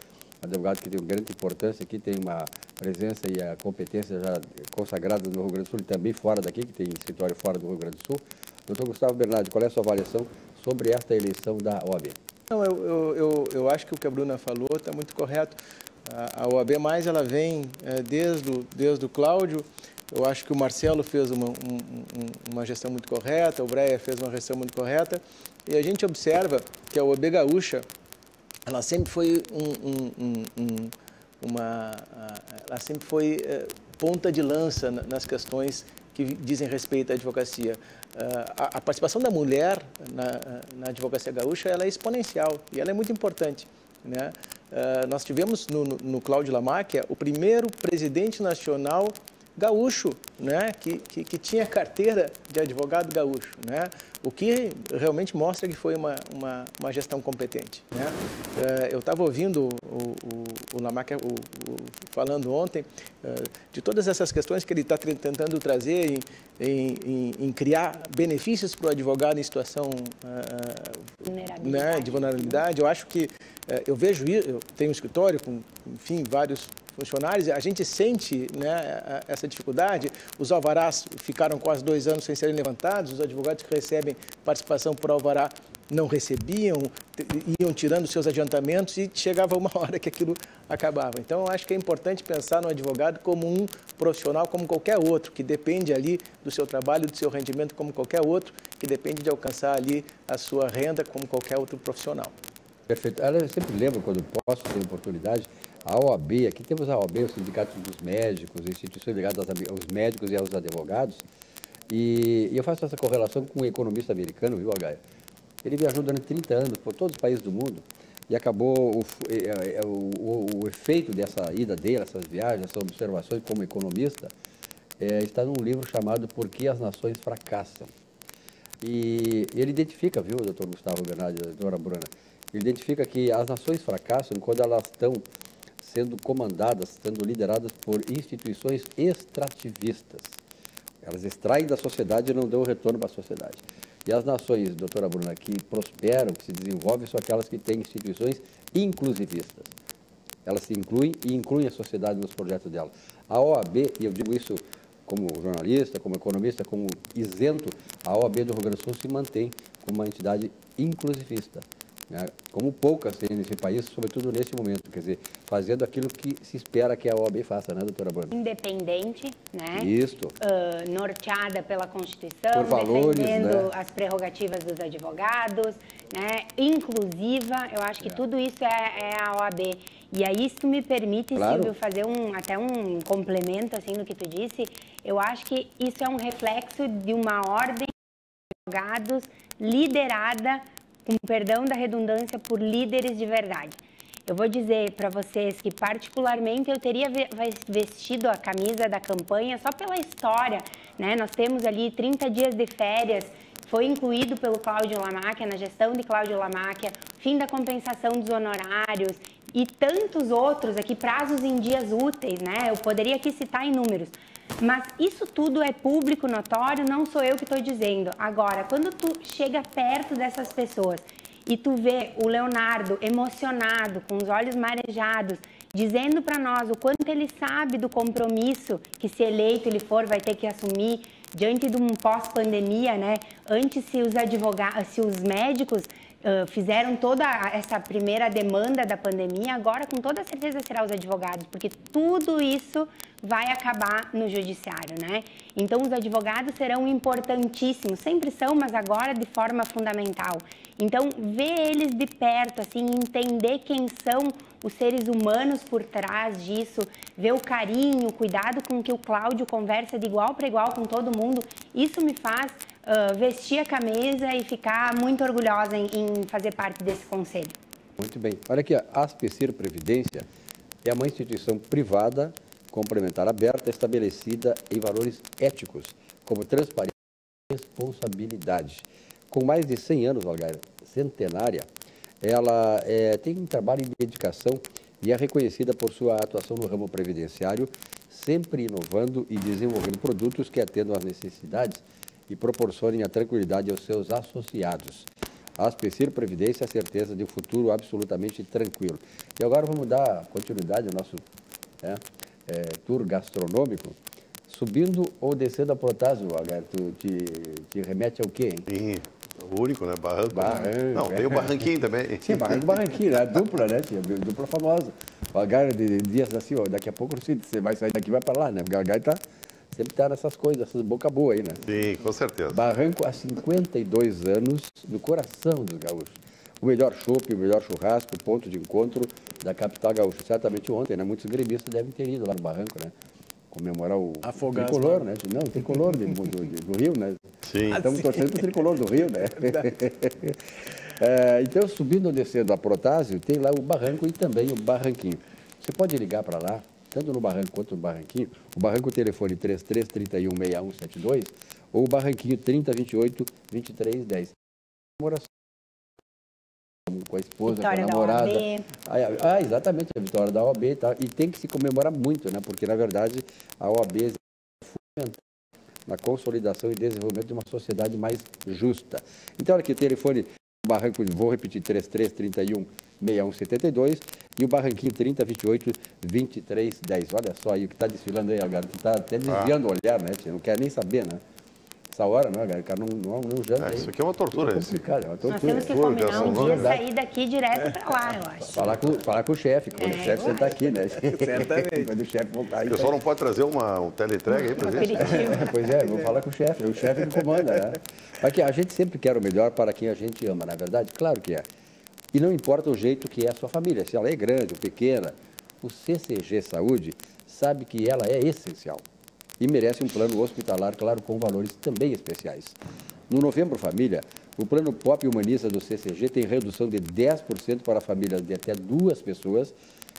advogado que tem uma grande importância aqui, tem uma presença e a competência já consagrada no Rio Grande do Sul e também fora daqui, que tem escritório fora do Rio Grande do Sul. Doutor Gustavo Bernardi, qual é a sua avaliação sobre esta eleição da OAB? Não, eu acho que o que a Bruna falou está muito correto. A OAB+, ela vem desde o Cláudio. Eu acho que o Marcelo fez uma gestão muito correta, o Breyer fez uma gestão muito correta. E a gente observa que a OAB Gaúcha, ela sempre foi ela sempre foi ponta de lança nas questões que dizem respeito à advocacia. A participação da mulher na advocacia gaúcha ela é exponencial e ela é muito importante, né? Nós tivemos no Cláudio Lamacchia o primeiro presidente nacional gaúcho, né, que tinha carteira de advogado gaúcho, né, o que realmente mostra que foi uma gestão competente, né. Eu estava ouvindo o Lamacchia falando ontem de todas essas questões que ele está tentando trazer em criar benefícios para o advogado em situação né, de vulnerabilidade. Eu acho que eu vejo isso, eu tenho um escritório com, enfim, vários funcionários, a gente sente, né, essa dificuldade. Os alvarás ficaram quase 2 anos sem serem levantados, os advogados que recebem participação por alvará não recebiam, iam tirando seus adiantamentos e chegava uma hora que aquilo acabava. Então, eu acho que é importante pensar no advogado como um profissional como qualquer outro, que depende ali do seu trabalho, do seu rendimento como qualquer outro, que depende de alcançar ali a sua renda como qualquer outro profissional. Perfeito. Eu sempre lembro, quando posso ter oportunidade, a OAB, aqui temos a OAB, os sindicatos dos médicos, instituições ligadas aos médicos e aos advogados, e eu faço essa correlação com um economista americano, viu, Agaia? Ele viajou durante 30 anos por todos os países do mundo e acabou o efeito dessa ida dele, essas viagens, essas observações como economista, está num livro chamado Por que as Nações Fracassam. E ele identifica, viu, doutor Gustavo Bernardi, doutora Bruna, ele identifica que as nações fracassam quando elas estão sendo comandadas, sendo lideradas por instituições extrativistas. Elas extraem da sociedade e não dão retorno para a sociedade. E as nações, doutora Bruna, que prosperam, que se desenvolvem, são aquelas que têm instituições inclusivistas. Elas se incluem e incluem a sociedade nos projetos dela. A OAB, e eu digo isso como jornalista, como economista, como isento, a OAB do Rio Grande do Sul se mantém como uma entidade inclusivista, né? Como poucas tem nesse país, sobretudo neste momento, quer dizer, fazendo aquilo que se espera que a OAB faça, né, doutora Bruna? Independente, né? Isso. Norteada pela Constituição, por valores, defendendo, né, as prerrogativas dos advogados, né? Inclusiva, eu acho que tudo isso é a OAB. E aí, se tu me permite, claro, Silvio, fazer até um complemento assim no que tu disse, eu acho que isso é um reflexo de uma ordem de advogados liderada, com perdão da redundância, por líderes de verdade. Eu vou dizer para vocês que, particularmente, eu teria vestido a camisa da campanha só pela história, né? Nós temos ali 30 dias de férias, foi incluído pelo Cláudio Lamáquia, na gestão de Cláudio Lamáquia, fim da compensação dos honorários e tantos outros aqui, prazos em dias úteis, né? Eu poderia aqui citar inúmeros. Mas isso tudo é público, notório, não sou eu que estou dizendo. Agora, quando tu chega perto dessas pessoas e tu vê o Leonardo emocionado, com os olhos marejados, dizendo para nós o quanto ele sabe do compromisso que, se eleito ele for, vai ter que assumir diante de um pós-pandemia, né? Antes, se os médicos fizeram toda essa primeira demanda da pandemia, agora com toda certeza será os advogados, porque tudo isso vai acabar no judiciário, né? Então os advogados serão importantíssimos, sempre são, mas agora de forma fundamental. Então ver eles de perto, assim, entender quem são os seres humanos por trás disso, ver o carinho, o cuidado com que o Cláudio conversa de igual para igual com todo mundo, isso me faz vestir a camisa e ficar muito orgulhosa em fazer parte desse conselho. Muito bem. Olha aqui, a Aspecir Previdência é uma instituição privada complementar aberta, estabelecida em valores éticos, como transparência e responsabilidade. Com mais de 100 anos, centenária, ela tem um trabalho de dedicação e é reconhecida por sua atuação no ramo previdenciário, sempre inovando e desenvolvendo produtos que atendam às necessidades e proporcionem a tranquilidade aos seus associados. A Aspecir Previdência é a certeza de um futuro absolutamente tranquilo. E agora vamos dar continuidade ao nosso tour gastronômico. Subindo ou descendo a Protásio, tu te remete ao quê, hein? Sim, o único, né? Barranco. Não, tem o Barranquinho também. Sim, Barranquinho, né? Dupla, né? Dupla famosa. O Algar de dias assim, ó, daqui a pouco não sei se você vai sair daqui e vai para lá, né? Porque o Algar sempre tá nessas coisas, essas boca boa aí, né? Sim, com certeza. Barranco há 52 anos, no coração dos gaúchos. O melhor chopp, o melhor churrasco, o ponto de encontro da capital gaúcha. Certamente ontem, né? Muitos gremistas devem ter ido lá no Barranco, né? Comemorar o tricolor, né? Não, o tricolor do Rio, né? Sim. Estamos torcendo para o tricolor do Rio, né? Então, subindo ou descendo a Protásio, tem lá o Barranco e também o Barranquinho. Você pode ligar para lá, tanto no Barranco quanto no Barranquinho. O Barranco, o telefone 33316172 ou o Barranquinho 3028-2310. Comemoração com a esposa, vitória com a namorada. Da OAB. Exatamente, a vitória da OAB e tal. E tem que se comemorar muito, né? Porque, na verdade, a OAB é fundamental na consolidação e desenvolvimento de uma sociedade mais justa. Então, olha aqui, o telefone do Barranco, vou repetir, 33316172 e o Barranquinho 3028-2310. Olha só aí o que está desfilando aí, Algar. Tu está até desviando o olhar, né? Você não quer nem saber, né? Essa hora, não, Algar? O cara não janta. Isso aqui é uma tortura. É complicado, é uma tortura. Nós temos que combinar um dia sair daqui direto para lá, eu acho. Falar com o chefe, quando o chefe sentar aqui, né? Certamente. Quando o chefe voltar aí. O pessoal não pode trazer um teleentrega aí para gente? Pois é, vou falar com o chefe que comanda, né? Aqui, a gente sempre quer o melhor para quem a gente ama, na verdade? Claro que é. E não importa o jeito que é a sua família, se ela é grande ou pequena, o CCG Saúde sabe que ela é essencial e merece um plano hospitalar, claro, com valores também especiais. No Novembro Família, o plano Pop Humaniza do CCG tem redução de 10% para famílias de até 2 pessoas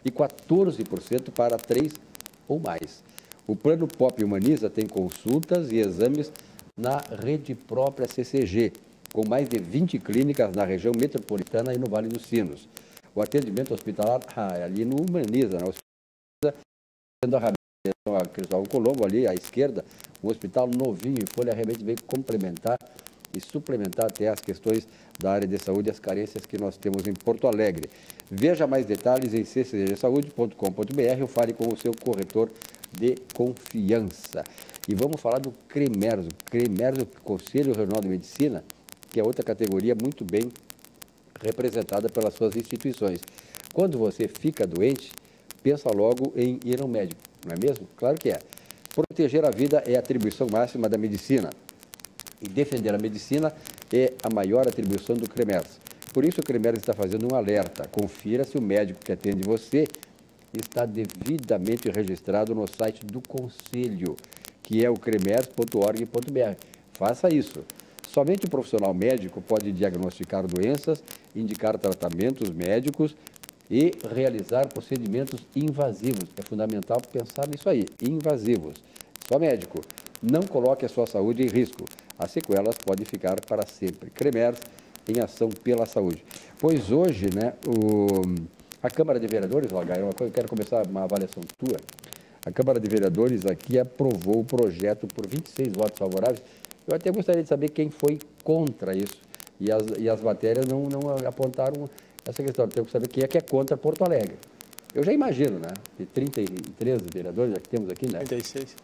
e 14% para 3 ou mais. O plano Pop Humaniza tem consultas e exames na rede própria CCG, com mais de 20 clínicas na região metropolitana e no Vale dos Sinos. O atendimento hospitalar ali no Humaniza, na a Cristóvão Colombo, ali à esquerda, um hospital novinho e folha realmente veio complementar e suplementar até as questões da área de saúde e as carências que nós temos em Porto Alegre. Veja mais detalhes em ccgsaude.com.br ou fale com o seu corretor de confiança. E vamos falar do CREMERS, Conselho Regional de Medicina, que é outra categoria muito bem representada pelas suas instituições. Quando você fica doente, pensa logo em ir ao médico, não é mesmo? Claro que é. Proteger a vida é a atribuição máxima da medicina. E defender a medicina é a maior atribuição do CREMERS. Por isso o CREMERS está fazendo um alerta. Confira se o médico que atende você está devidamente registrado no site do Conselho, que é o cremers.org.br. Faça isso. Somente o profissional médico pode diagnosticar doenças, indicar tratamentos médicos e realizar procedimentos invasivos. É fundamental pensar nisso aí, invasivos. Só médico, não coloque a sua saúde em risco. As sequelas podem ficar para sempre. Cremers, em ação pela saúde. Pois hoje, né, a Câmara de Vereadores, eu quero começar uma avaliação tua. A Câmara de Vereadores aqui aprovou o projeto por 26 votos favoráveis. Eu até gostaria de saber quem foi contra isso. E as matérias não apontaram essa questão. Temos que saber quem é contra Porto Alegre. Eu já imagino, né? De 33 vereadores, já que temos aqui, né? 36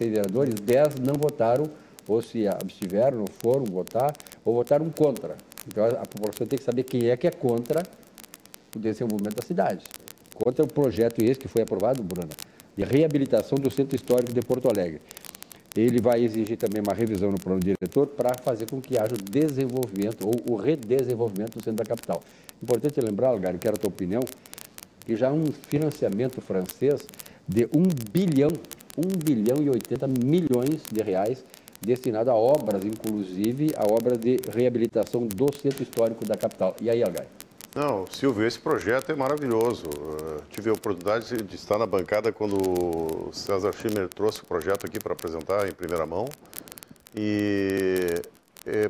vereadores, 10 não votaram, ou se abstiveram, não foram votar, ou votaram contra. Então a população tem que saber quem é contra o desenvolvimento da cidade. Contra o projeto esse que foi aprovado, Bruna, de reabilitação do Centro Histórico de Porto Alegre. Ele vai exigir também uma revisão no plano diretor para fazer com que haja o desenvolvimento ou o redesenvolvimento do centro da capital. Importante lembrar, Algar, que era a tua opinião, que já há um financiamento francês de 1 bilhão e 80 milhões de reais destinado a obras, inclusive a obras de reabilitação do Centro Histórico da capital. E aí, Algar? Não, Silvio, esse projeto é maravilhoso. Tive a oportunidade de estar na bancada quando o César Schirmer trouxe o projeto aqui para apresentar em primeira mão. E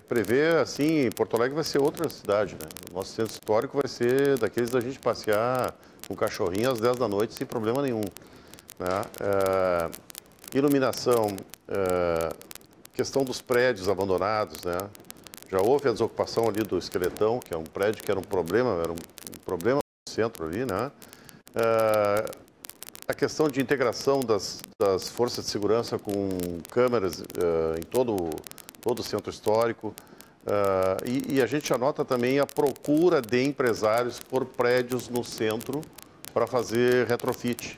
prevê, assim, Porto Alegre vai ser outra cidade, né? O nosso centro histórico vai ser daqueles da gente passear com o cachorrinho às 10 da noite sem problema nenhum, né? Iluminação, questão dos prédios abandonados, né? Já houve a desocupação ali do Esqueletão, que é um prédio que era um problema no centro ali, né? A questão de integração das forças de segurança com câmeras em todo o centro histórico. E a gente anota também a procura de empresários por prédios no centro para fazer retrofit.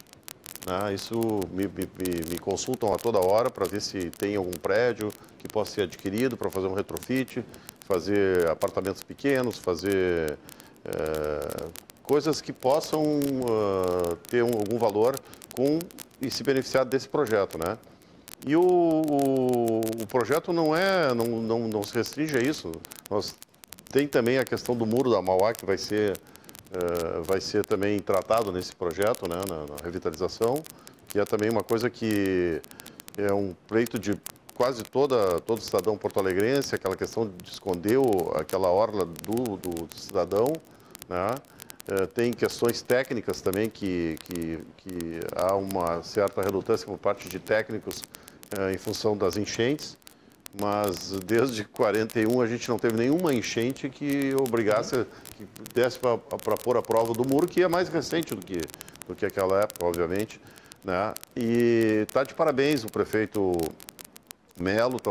Né? Isso me consultam a toda hora para ver se tem algum prédio que possa ser adquirido para fazer um retrofit, fazer apartamentos pequenos, fazer coisas que possam ter algum valor e se beneficiar desse projeto, né? E o projeto não se restringe a isso. Tem também a questão do muro da Mauá, que vai ser também tratado nesse projeto, né, na revitalização, que é também uma coisa que é um pleito de quase todo cidadão porto-alegrense, aquela questão de esconder aquela orla do cidadão, né? Tem questões técnicas também que há uma certa relutância por parte de técnicos em função das enchentes, mas desde 41 a gente não teve nenhuma enchente que obrigasse, que desse para pôr a prova do muro, que é mais recente do que aquela época, obviamente, né? E está de parabéns o prefeito Melo,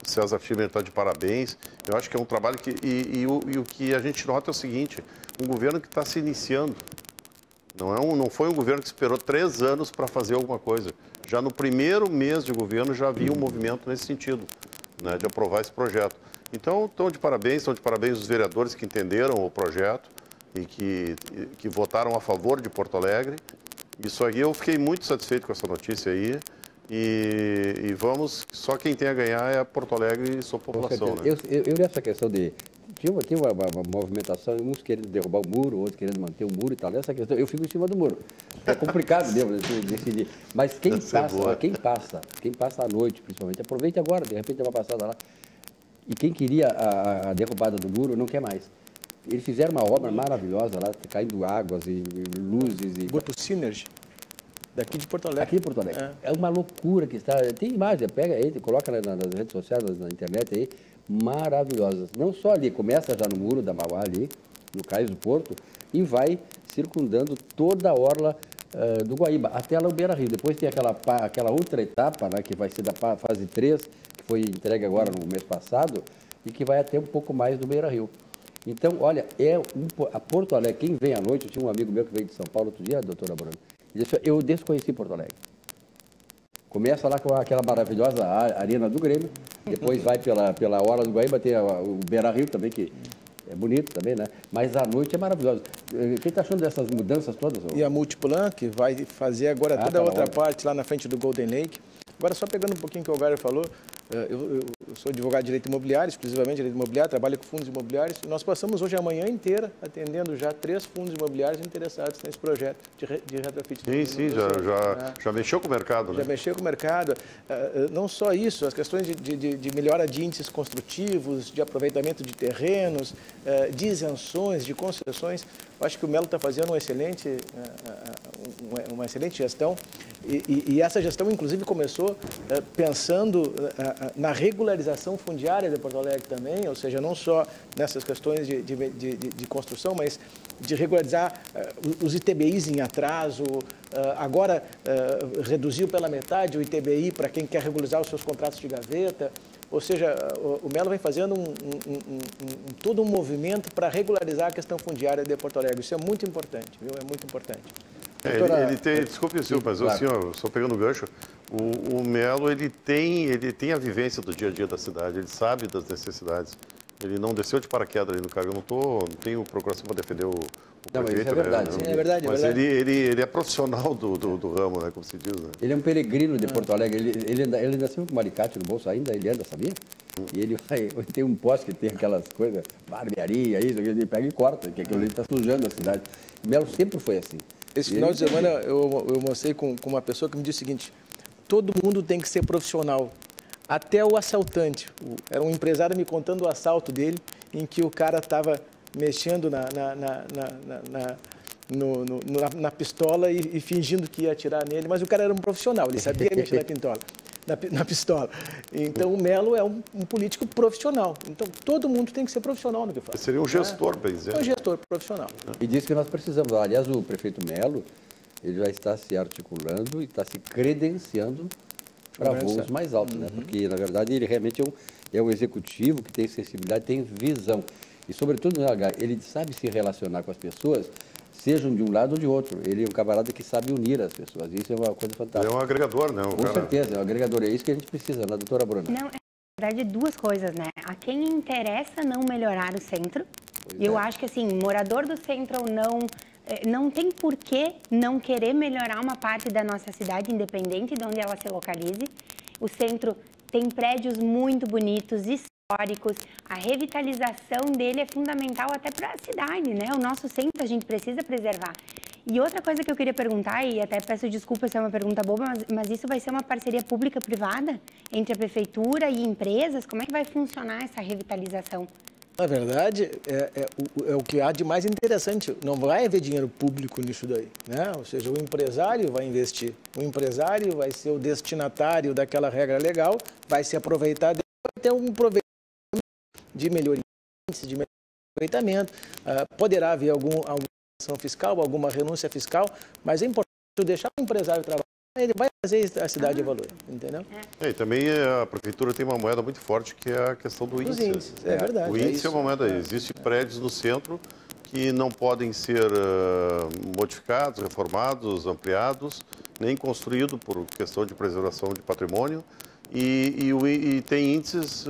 César Schirmer está de parabéns. Eu acho que é um trabalho que... E o que a gente nota é o seguinte, um governo que está se iniciando. Não foi um governo que esperou 3 anos para fazer alguma coisa. Já no primeiro mês de governo já havia um movimento nesse sentido, né, de aprovar esse projeto. Então, estão de parabéns os vereadores que entenderam o projeto e que votaram a favor de Porto Alegre. Isso aí, eu fiquei muito satisfeito com essa notícia aí. E vamos, só quem tem a ganhar é Porto Alegre e sua população, né? Eu nessa questão de... Tinha uma movimentação, uns querendo derrubar o muro, outros querendo manter o muro e tal. Nessa questão, eu fico em cima do muro. É complicado mesmo decidir. Mas quem passa à noite, principalmente, aproveite agora, de repente tem uma passada lá. E quem queria a derrubada do muro não quer mais. Eles fizeram uma obra maravilhosa lá, caindo águas e luzes. Grupo Synergy, daqui de Porto Alegre. Aqui de Porto Alegre. É uma loucura que está... Tem imagem, pega aí, coloca nas redes sociais, na internet aí, maravilhosas. Não só ali, começa já no muro da Mauá ali, no Cais do Porto, e vai circundando toda a orla do Guaíba, até lá o Beira-Rio. Depois tem aquela outra etapa, né, que vai ser da fase 3, que foi entregue agora no mês passado, e que vai até um pouco mais do Beira-Rio. Então, olha, a Porto Alegre, quem vem à noite, eu tinha um amigo meu que veio de São Paulo outro dia, a doutora Bruna, ele disse, eu desconheci Porto Alegre. Começa lá com aquela maravilhosa arena do Grêmio, depois vai pela orla do Guaíba, tem o Beira-Rio também, que é bonito também, né? Mas a noite é maravilhosa. O que está achando dessas mudanças todas? E a Multiplan, que vai fazer agora toda a outra parte lá na frente do Golden Lake. Agora, só pegando um pouquinho o que o Algar falou, eu sou advogado de direito imobiliário, exclusivamente direito imobiliário, trabalho com fundos imobiliários, e nós passamos hoje a manhã inteira atendendo já 3 fundos imobiliários interessados nesse projeto de retrofit. Sim, já mexeu com o mercado, né? Já mexeu com o mercado. Não só isso, as questões de melhora de índices construtivos, de aproveitamento de terrenos, de isenções, de concessões. Eu acho que o Melo está fazendo uma excelente gestão e essa gestão, inclusive, começou pensando na regularização fundiária de Porto Alegre também, ou seja, não só nessas questões de construção, mas de regularizar os ITBIs em atraso. Agora reduziu pela metade o ITBI para quem quer regularizar os seus contratos de gaveta. Ou seja, o Melo vem fazendo todo um movimento para regularizar a questão fundiária de Porto Alegre. Isso é muito importante, viu? É muito importante. Ele tem, desculpe, senhor, mas claro. Assim, só pegando o gancho, o Melo ele tem a vivência do dia a dia da cidade, ele sabe das necessidades. Ele não desceu de paraquedas ali no cargo. Eu não tenho procuração para defender o prefeito. Isso é verdade. Né? Sim, é verdade. Mas ele é profissional do ramo, né, como se diz. Né? Ele é um peregrino de Porto Alegre. Ele nasceu com um alicate no bolso ainda, ele anda, sabia? E ele tem um poste que tem aquelas coisas, barbearia, isso, ele pega e corta, que aquilo ali está sujando a cidade. O Melo sempre foi assim. Esse final de semana eu mostrei com uma pessoa que me disse o seguinte: todo mundo tem que ser profissional. Até o assaltante. Era um empresário me contando o assalto dele, em que o cara estava mexendo na pistola e fingindo que ia atirar nele, mas o cara era um profissional, ele sabia mexer na pistola. Então, o Melo é um político profissional. Então, todo mundo tem que ser profissional no que faz. Seria um gestor, bem dizer. Um gestor profissional. E disso que nós precisamos. Aliás, o prefeito Melo, ele já está se articulando e está se credenciando para voos mais altos, né? Porque, na verdade, ele realmente é um executivo que tem sensibilidade, tem visão. E, sobretudo, ele sabe se relacionar com as pessoas, sejam de um lado ou de outro. Ele é um camarada que sabe unir as pessoas. Isso é uma coisa fantástica. Ele é um agregador, né? Com certeza, é um agregador. É isso que a gente precisa, né, doutora Bruna? Não, na verdade, 2 coisas, né? A quem interessa não melhorar o centro. E eu acho que, assim, morador do centro ou não tem por que não querer melhorar uma parte da nossa cidade, independente de onde ela se localize. O centro tem prédios muito bonitos, históricos, a revitalização dele é fundamental até para a cidade, né? O nosso centro a gente precisa preservar. E outra coisa que eu queria perguntar, e até peço desculpa se é uma pergunta boba, mas isso vai ser uma parceria pública-privada entre a prefeitura e empresas? Como é que vai funcionar essa revitalização? Na verdade, é o que há de mais interessante. Não vai haver dinheiro público nisso daí, né? Ou seja, o empresário vai investir. O empresário vai ser o destinatário daquela regra legal, vai se aproveitar dele, vai ter um proveito de melhoria, de aproveitamento. Poderá haver alguma ação fiscal, alguma renúncia fiscal, mas é importante deixar o empresário trabalhar. Ele vai fazer a cidade evoluir, entendeu? E também a prefeitura tem uma moeda muito forte, que é a questão do índice. Índices, é verdade. O índice é uma moeda. Existem prédios no centro que não podem ser modificados, reformados, ampliados, nem construídos por questão de preservação de patrimônio. E tem índices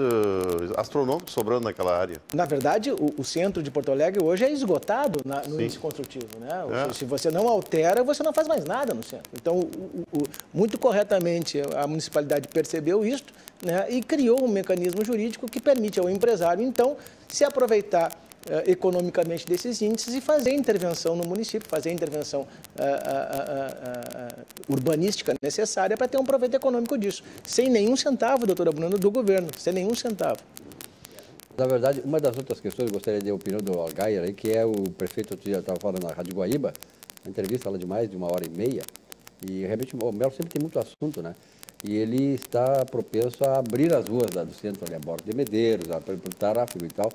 astronômicos sobrando naquela área. Na verdade, o centro de Porto Alegre hoje é esgotado no índice construtivo, né? Se você não altera, você não faz mais nada no centro. Então, muito corretamente, a municipalidade percebeu isto, né, e criou um mecanismo jurídico que permite ao empresário, então, se aproveitar economicamente desses índices e fazer intervenção no município, fazer a intervenção urbanística necessária para ter um proveito econômico disso. Sem nenhum centavo, doutora Bruna, do governo, sem nenhum centavo. Na verdade, uma das outras questões, eu gostaria de ter a opinião do Algair, aí, que é o prefeito, outro dia estava falando na Rádio Guaíba, a entrevista ela de mais de 1h30, e realmente o Melo sempre tem muito assunto, né? E ele está propenso a abrir as ruas do centro, ali, a Borda de Medeiros, para o tráfego e tal.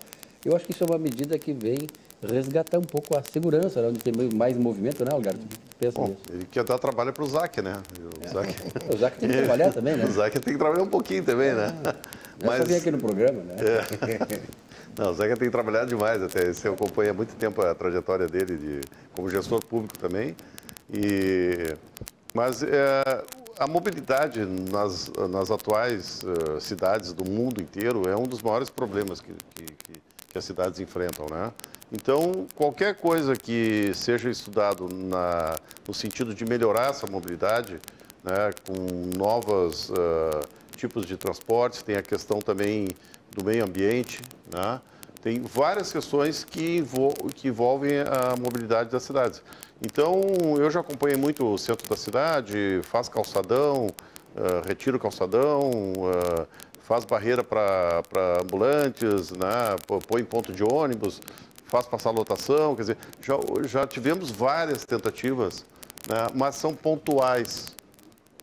Eu acho que isso é uma medida que vem resgatar um pouco a segurança, né, onde tem mais movimento, né, Algar? Pensa nisso. Ele quer dar trabalho para o Zac, né? O Zac tem que trabalhar também, né? O Zac tem que trabalhar um pouquinho também, né? Mas só vir aqui no programa, né? Não, o Zac tem que trabalhar demais, até você acompanha há muito tempo a trajetória dele como gestor público também. Mas a mobilidade nas atuais cidades do mundo inteiro é um dos maiores problemas que as cidades enfrentam, né? Então, qualquer coisa que seja estudado no sentido de melhorar essa mobilidade, né, com novos tipos de transportes, tem a questão também do meio ambiente, né? Tem várias questões que envolvem a mobilidade das cidades. Então, eu já acompanhei muito o centro da cidade, faz calçadão, retira o calçadão, faz barreira para ambulantes, né? Põe ponto de ônibus, faz passar lotação, quer dizer, já tivemos várias tentativas, né? Mas são pontuais.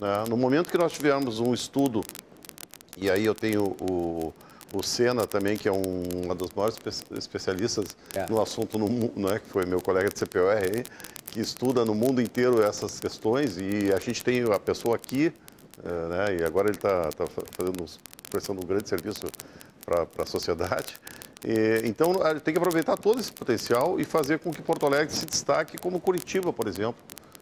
Né? No momento que nós tivermos um estudo, e aí eu tenho o Sena também, que é uma das maiores especialistas no assunto, né, que foi meu colega de CPOR aí, que estuda no mundo inteiro essas questões, e a gente tem a pessoa aqui, né, e agora ele está prestando um grande serviço para a sociedade. Então, a gente tem que aproveitar todo esse potencial e fazer com que Porto Alegre se destaque como Curitiba, por exemplo,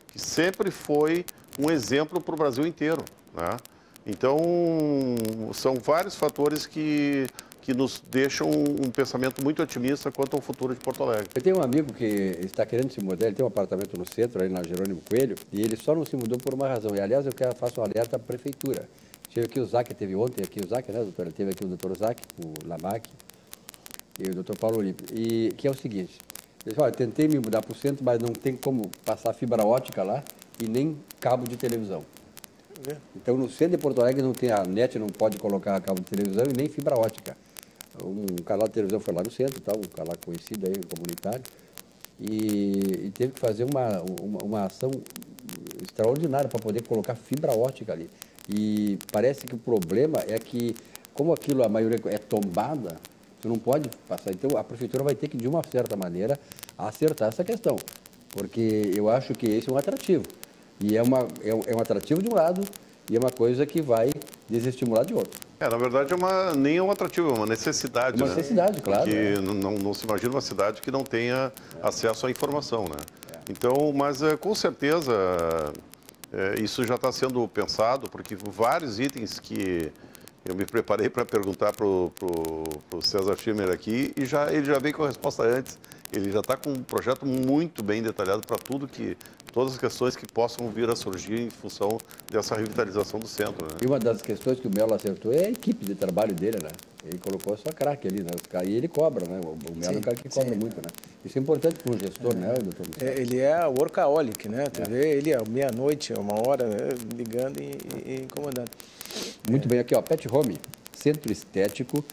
que sempre foi um exemplo para o Brasil inteiro, né? Então, são vários fatores que nos deixam um pensamento muito otimista quanto ao futuro de Porto Alegre. Eu tenho um amigo que está querendo se mudar, ele tem um apartamento no centro, aí na Jerônimo Coelho, e ele só não se mudou por uma razão. E, aliás, eu faço um alerta à prefeitura. Tive aqui o Zac, teve ontem aqui o Zac, né, doutora? Teve aqui o doutor Zac, o Lamac e o doutor Paulo Olímpio. E que é o seguinte, ele falou, olha, tentei me mudar para o centro, mas não tem como passar fibra ótica lá e nem cabo de televisão. Então, no centro de Porto Alegre não tem a net, não pode colocar cabo de televisão e nem fibra ótica. Um canal de televisão foi lá no centro, tá? Um canal conhecido aí, comunitário, e teve que fazer uma ação extraordinária para poder colocar fibra ótica ali. E parece que o problema é que, como aquilo, a maioria é tombada, você não pode passar. Então, a prefeitura vai ter que, de uma certa maneira, acertar essa questão, porque eu acho que esse é um atrativo. E é um atrativo de um lado e é uma coisa que vai desestimular de outro. Na verdade, nem é um atrativo, é uma necessidade. Uma necessidade, claro. Porque não se imagina uma cidade que não tenha acesso à informação, né? Então, mas com certeza isso já está sendo pensado, porque vários itens que eu me preparei para perguntar para o César Schirmer aqui, e ele já veio com a resposta antes. Ele já está com um projeto muito bem detalhado para todas as questões que possam vir a surgir em função dessa revitalização do centro, né? E uma das questões que o Melo acertou é a equipe de trabalho dele, né? Ele colocou só craque ali, né? E ele cobra, né? O Melo é um cara que cobra muito, né? Isso é importante para um gestor, né, doutor? Ele é workaholic, né? Tu vê ele à meia-noite, 1h, né? Ligando e incomodando. Muito bem, aqui ó, Pet Home, centro estético,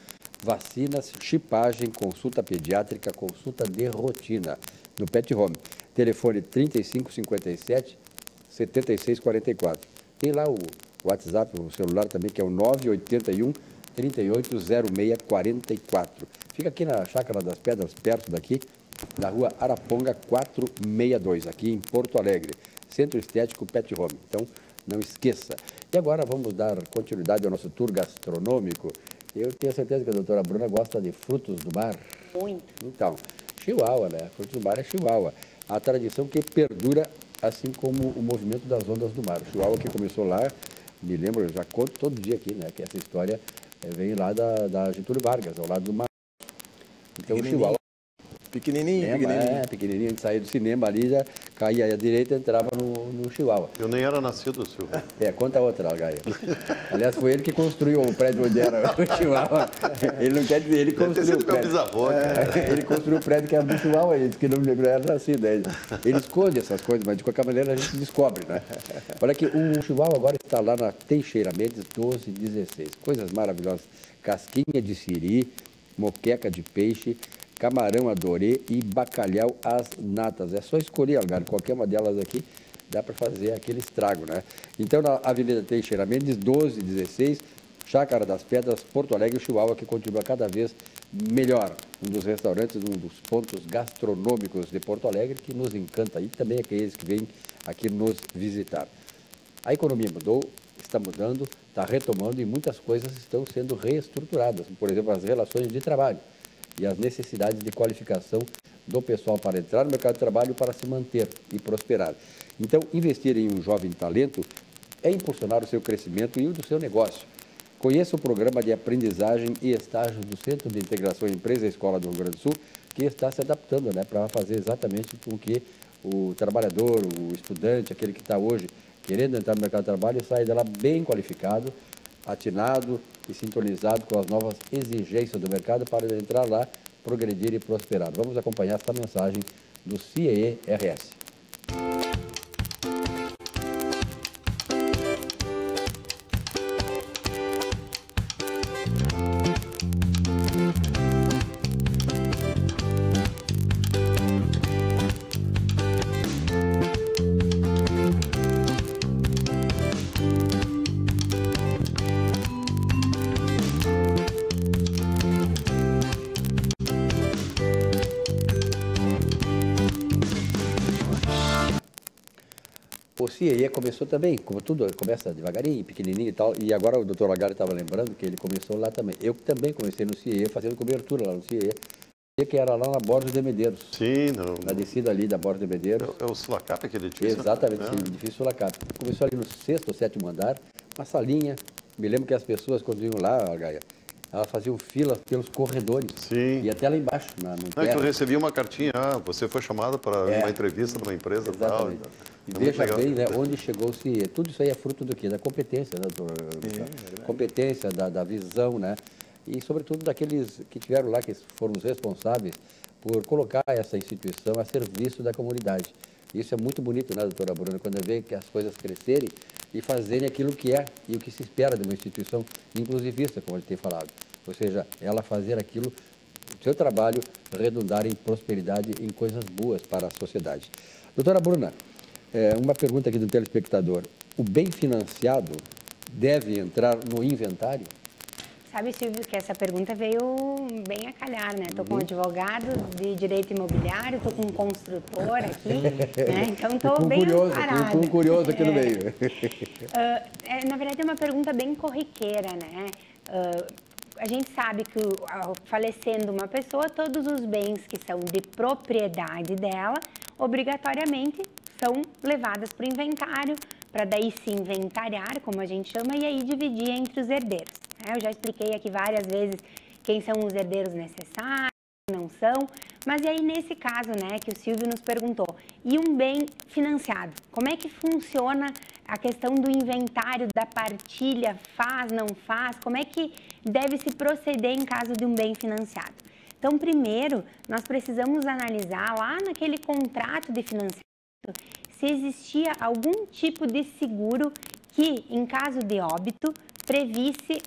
vacinas, chipagem, consulta pediátrica, consulta de rotina no Pet Home. Telefone 3557-7644. Tem lá o WhatsApp, o celular também, que é o 981-380644. Fica aqui na Chácara das Pedras, perto daqui, na rua Araponga 462, aqui em Porto Alegre. Centro Estético Pet Home. Então, não esqueça. E agora vamos dar continuidade ao nosso tour gastronômico. Eu tenho certeza que a doutora Bruna gosta de frutos do mar. Muito. Então, Chihuahua, né? Frutos do mar é Chihuahua. A tradição que perdura, assim como o movimento das ondas do mar. O Chihuahua que começou lá, me lembro, eu já conto todo dia aqui, né? Que essa história vem lá da Getúlio Vargas, ao lado do mar. Então, o Chihuahua... Pequenininho. Pequenininho, a gente saía do cinema ali, já caía à direita e entrava no Chihuahua. Eu nem era nascido, Silvio. Conta outra, Gaia. Aliás, foi ele que construiu o prédio onde era o Chihuahua. Ele não quer dizer, ele construiu o prédio. Meu bisavô, ele construiu o prédio que era do Chihuahua, ele disse que não era nascido. Ele esconde essas coisas, mas de qualquer maneira a gente descobre, né? Olha aqui, o Chihuahua agora está lá na Teixeira Mendes 1216. Coisas maravilhosas. Casquinha de siri, moqueca de peixe, camarão adorê e bacalhau às natas. É só escolher, Algar, qualquer uma delas aqui dá para fazer aquele estrago, né? Então, na Avenida Teixeira Mendes, 1216, Chácara das Pedras, Porto Alegre, Chihuahua, que continua cada vez melhor. Um dos restaurantes, um dos pontos gastronômicos de Porto Alegre que nos encanta e também aqueles que vêm aqui nos visitar. A economia mudou, está mudando, está retomando e muitas coisas estão sendo reestruturadas. Por exemplo, as relações de trabalho e as necessidades de qualificação do pessoal para entrar no mercado de trabalho para se manter e prosperar. Então, investir em um jovem talento é impulsionar o seu crescimento e o do seu negócio. Conheça o programa de aprendizagem e estágio do Centro de Integração Empresa e Escola do Rio Grande do Sul, que está se adaptando, né, para fazer exatamente com que o trabalhador, o estudante, aquele que está hoje querendo entrar no mercado de trabalho e sair dela bem qualificado, atinado e sintonizado com as novas exigências do mercado para entrar lá, progredir e prosperar. Vamos acompanhar essa mensagem do CIEE-RS. O CIEE começou também, como tudo, começa devagarinho, pequenininho e tal, e agora o Dr. Lagarde estava lembrando que ele começou lá também. Eu também comecei no CIEE, fazendo cobertura lá no CIEE, que era lá na Borges de Medeiros. Sim, não. Na descida ali da Borges de Medeiros. É o Sulacap, aquele edifício? Exatamente, sim, edifício Sulacap. Começou ali no 6º ou 7º andar, uma salinha. Me lembro que as pessoas, quando iam lá, Gaia, elas faziam fila pelos corredores. Sim. E até lá embaixo, no Não, é que eu recebi uma cartinha, você foi chamada para uma entrevista numa empresa. Exatamente. Tal. E veja bem, né, onde chegou o CIEE. Tudo isso aí é fruto do quê? Da competência, né, doutor? Competência, da visão, né? E, sobretudo, daqueles que tiveram lá, que foram os responsáveis por colocar essa instituição a serviço da comunidade. Isso é muito bonito, né, doutora Bruna, quando vê que as coisas crescerem e fazerem aquilo que é e o que se espera de uma instituição inclusivista, como a gente tem falado. Ou seja, ela fazer aquilo, o seu trabalho, redundar em prosperidade, em coisas boas para a sociedade. Doutora Bruna, uma pergunta aqui do telespectador. O bem financiado deve entrar no inventário? Sabe, Silvio, que essa pergunta veio bem a calhar, né? Estou com um advogado de direito imobiliário, estou com um construtor aqui, né? Então estou bem amparada. Estou curioso aqui no meio. Na verdade, é uma pergunta bem corriqueira, né? A gente sabe que, falecendo uma pessoa, todos os bens que são de propriedade dela, obrigatoriamente são levadas para o inventário, para daí se inventariar, como a gente chama, e aí dividir entre os herdeiros. Eu já expliquei aqui várias vezes quem são os herdeiros necessários, quem não são, mas e aí nesse caso, né, que o Silvio nos perguntou, e um bem financiado? Como é que funciona a questão do inventário, da partilha, faz, não faz? Como é que deve se proceder em caso de um bem financiado? Então, primeiro, nós precisamos analisar lá naquele contrato de financiamento se existia algum tipo de seguro que, em caso de óbito, previsse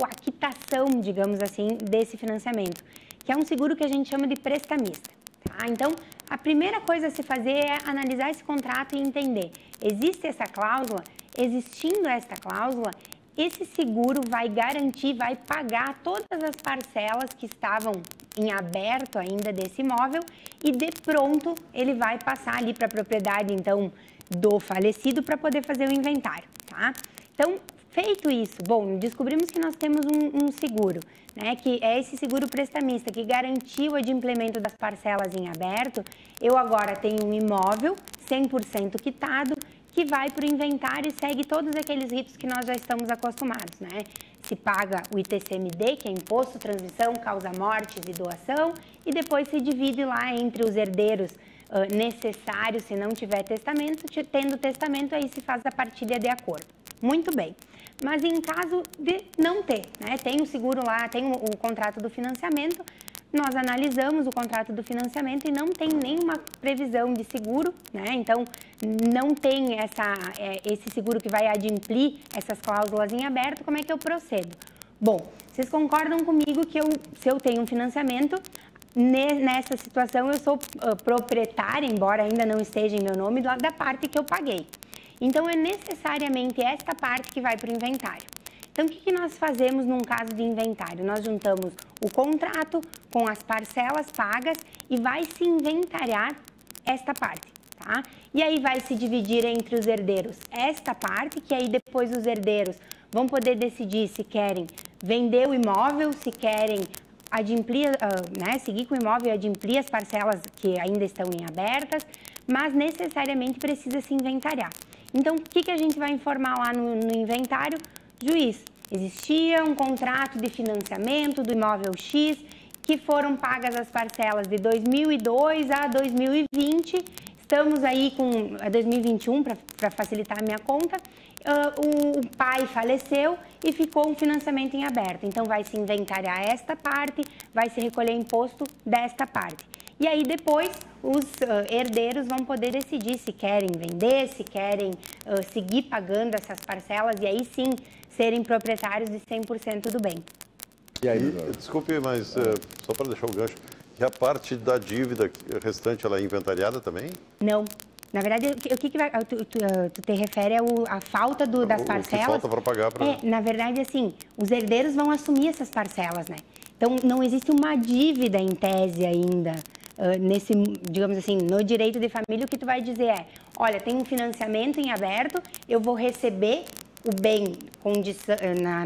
a quitação, digamos assim, desse financiamento, que é um seguro que a gente chama de prestamista. Tá? Então, a primeira coisa a se fazer é analisar esse contrato e entender, existe essa cláusula? Existindo esta cláusula, esse seguro vai garantir, vai pagar todas as parcelas que estavam em aberto ainda desse imóvel e de pronto ele vai passar ali para a propriedade, então, do falecido para poder fazer o inventário, tá? Então, feito isso, bom, descobrimos que nós temos um seguro, né, que é esse seguro prestamista, que garantiu o adimplemento das parcelas em aberto. Eu agora tenho um imóvel 100% quitado, que vai para o inventário e segue todos aqueles ritos que nós já estamos acostumados, né? Se paga o ITCMD, que é Imposto, Transmissão, Causa-Mortes e Doação, e depois se divide lá entre os herdeiros necessários, se não tiver testamento. Tendo testamento, aí se faz a partilha de acordo. Muito bem. Mas em caso de não ter, né? Tem o seguro lá, tem o contrato do financiamento, nós analisamos o contrato do financiamento e não tem nenhuma previsão de seguro, né? Então, não tem esse seguro que vai adimplir essas cláusulas em aberto. Como é que eu procedo? Bom, vocês concordam comigo que se eu tenho um financiamento, nessa situação eu sou proprietária, embora ainda não esteja em meu nome, da parte que eu paguei. Então, é necessariamente esta parte que vai para o inventário. Então, o que nós fazemos num caso de inventário? Nós juntamos o contrato com as parcelas pagas e vai se inventariar esta parte, tá? E aí vai se dividir entre os herdeiros esta parte, que aí depois os herdeiros vão poder decidir se querem vender o imóvel, se querem adimplir, seguir com o imóvel e adimplir as parcelas que ainda estão em abertas, mas necessariamente precisa se inventariar. Então, o que a gente vai informar lá no inventário? Juiz, existia um contrato de financiamento do imóvel X, que foram pagas as parcelas de 2002 a 2020, Estamos aí com 2021 para facilitar a minha conta. O pai faleceu e ficou um financiamento em aberto. Então, vai se inventariar esta parte, vai se recolher imposto desta parte. E aí, depois, os herdeiros vão poder decidir se querem vender, se querem seguir pagando essas parcelas e aí sim serem proprietários de 100% do bem. E aí, desculpe, mas só para deixar o gancho, e a parte da dívida restante, ela é inventariada também? Não. Na verdade, o que vai, tu te refere à falta das parcelas? O que falta para pagar? Na verdade, assim, os herdeiros vão assumir essas parcelas, né? Então, não existe uma dívida em tese ainda, nesse, digamos assim, no direito de família, o que tu vai dizer é, olha, tem um financiamento em aberto, eu vou receber o bem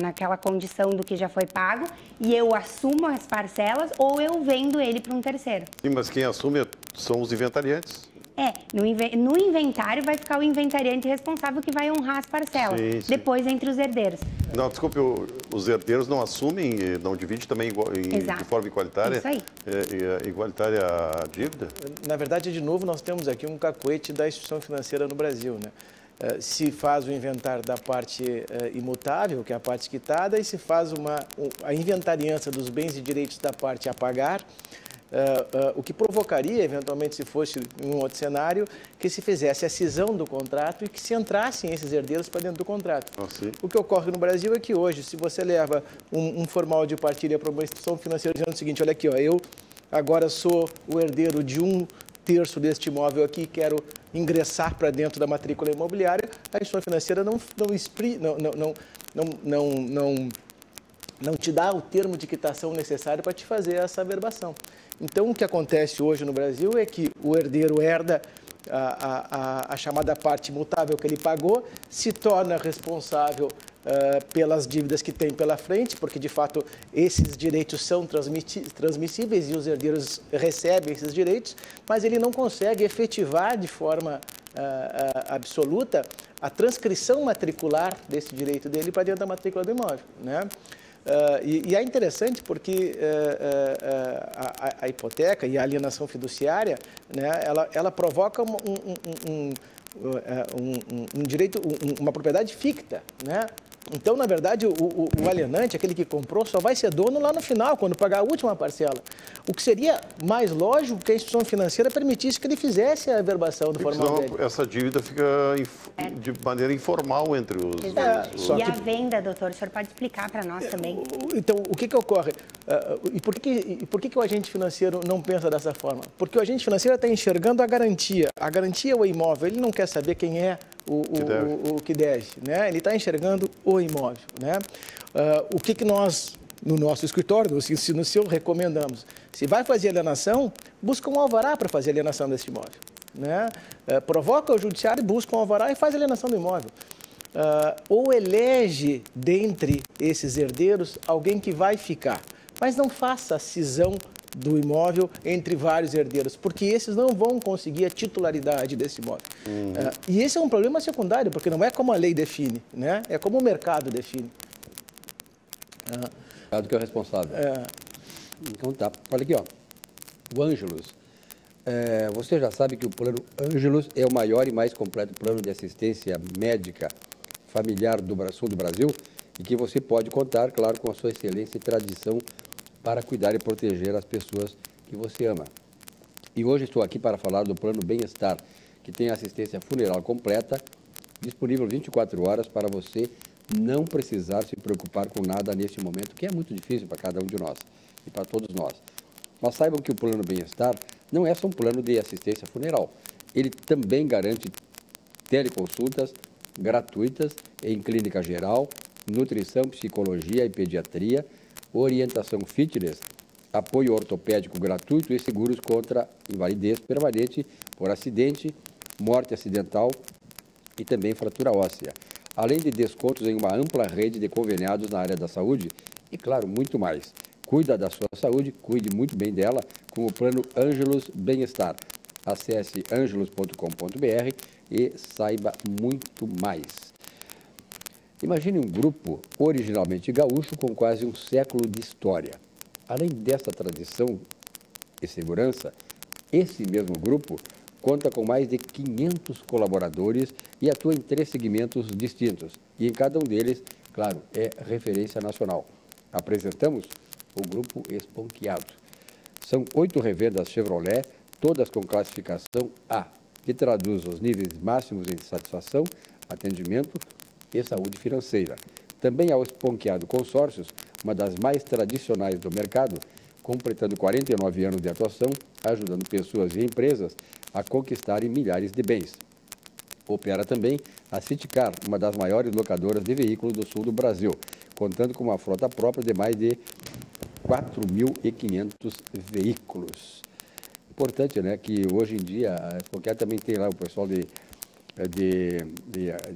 naquela condição do que já foi pago e eu assumo as parcelas ou eu vendo ele para um terceiro. Sim, mas quem assume são os inventariantes. No inventário vai ficar o inventariante responsável que vai honrar as parcelas, sim. Depois entre os herdeiros. Não, desculpe, os herdeiros não assumem, não dividem também de forma igualitária? Isso aí. Igualitária a dívida? Na verdade, de novo, nós temos aqui um cacoete da instituição financeira no Brasil, né? Se faz o inventário da parte imutável, que é a parte quitada, e se faz a inventariança dos bens e direitos da parte a pagar, o que provocaria, eventualmente, se fosse em um outro cenário, que se fizesse a cisão do contrato e que se entrassem esses herdeiros para dentro do contrato. O que ocorre no Brasil é que hoje, se você leva um formal de partilha para uma instituição financeira dizendo o seguinte, olha aqui, ó, eu agora sou o herdeiro de 1/3 deste imóvel aqui, quero ingressar para dentro da matrícula imobiliária, a instituição financeira não te dá o termo de quitação necessário para te fazer essa averbação. Então, o que acontece hoje no Brasil é que o herdeiro herda a chamada parte imutável que ele pagou, se torna responsável pelas dívidas que tem pela frente, porque, de fato, esses direitos são transmissíveis e os herdeiros recebem esses direitos, mas ele não consegue efetivar de forma absoluta a transcrição matricular desse direito dele para dentro da matrícula do imóvel, né? E é interessante porque a hipoteca e a alienação fiduciária, né, ela provoca um direito, uma propriedade ficta, né? Então, na verdade, o alienante, aquele que comprou, só vai ser dono lá no final, quando pagar a última parcela. O que seria mais lógico que a instituição financeira permitisse que ele fizesse a averbação do formal dele. Essa dívida fica de maneira informal entre os... E a venda, doutor, o senhor pode explicar para nós também? Então, o que ocorre? E por que o agente financeiro não pensa dessa forma? Porque o agente financeiro está enxergando a garantia. A garantia é o imóvel, ele não quer saber quem é o que deve, né? Ele está enxergando o imóvel, né? O que nós, no nosso escritório, no seu, recomendamos? Se vai fazer alienação, busca um alvará para fazer a alienação desse imóvel, né? Provoca o judiciário, busca um alvará e faz a alienação do imóvel. Ou elege, dentre esses herdeiros, alguém que vai ficar, mas não faça a cisão do imóvel entre vários herdeiros, porque esses não vão conseguir a titularidade desse imóvel. E esse é um problema secundário, porque não é como a lei define, né? É como o mercado define. O mercado que é o responsável. Então tá, olha aqui, ó. O Ângelus. Você já sabe que o plano Ângelus é o maior e mais completo plano de assistência médica familiar do sul do Brasil e que você pode contar, claro, com a sua excelência e tradição para cuidar e proteger as pessoas que você ama. E hoje estou aqui para falar do Plano Bem-Estar, que tem assistência funeral completa, disponível 24 horas para você não precisar se preocupar com nada neste momento, que é muito difícil para cada um de nós e para todos nós. Mas saibam que o Plano Bem-Estar não é só um plano de assistência funeral. Ele também garante teleconsultas gratuitas em clínica geral, nutrição, psicologia e pediatria, orientação fitness, apoio ortopédico gratuito e seguros contra invalidez permanente por acidente, morte acidental e também fratura óssea, além de descontos em uma ampla rede de conveniados na área da saúde e, claro, muito mais. Cuida da sua saúde, cuide muito bem dela com o plano Ângelus Bem-Estar. Acesse angelus.com.br e saiba muito mais. Imagine um grupo originalmente gaúcho com quase um século de história. Além dessa tradição e segurança, esse mesmo grupo conta com mais de 500 colaboradores e atua em 3 segmentos distintos. E em cada um deles, claro, é referência nacional. Apresentamos o Grupo Esponquiado. São 8 revendas Chevrolet, todas com classificação A, que traduz os níveis máximos em satisfação, atendimento e saúde financeira. Também ao Esponquiado Consórcios, uma das mais tradicionais do mercado, completando 49 anos de atuação, ajudando pessoas e empresas a conquistarem milhares de bens. Opera também a Citicar, uma das maiores locadoras de veículos do sul do Brasil, contando com uma frota própria de mais de 4.500 veículos. Importante, né, que hoje em dia, porque também tem lá o pessoal de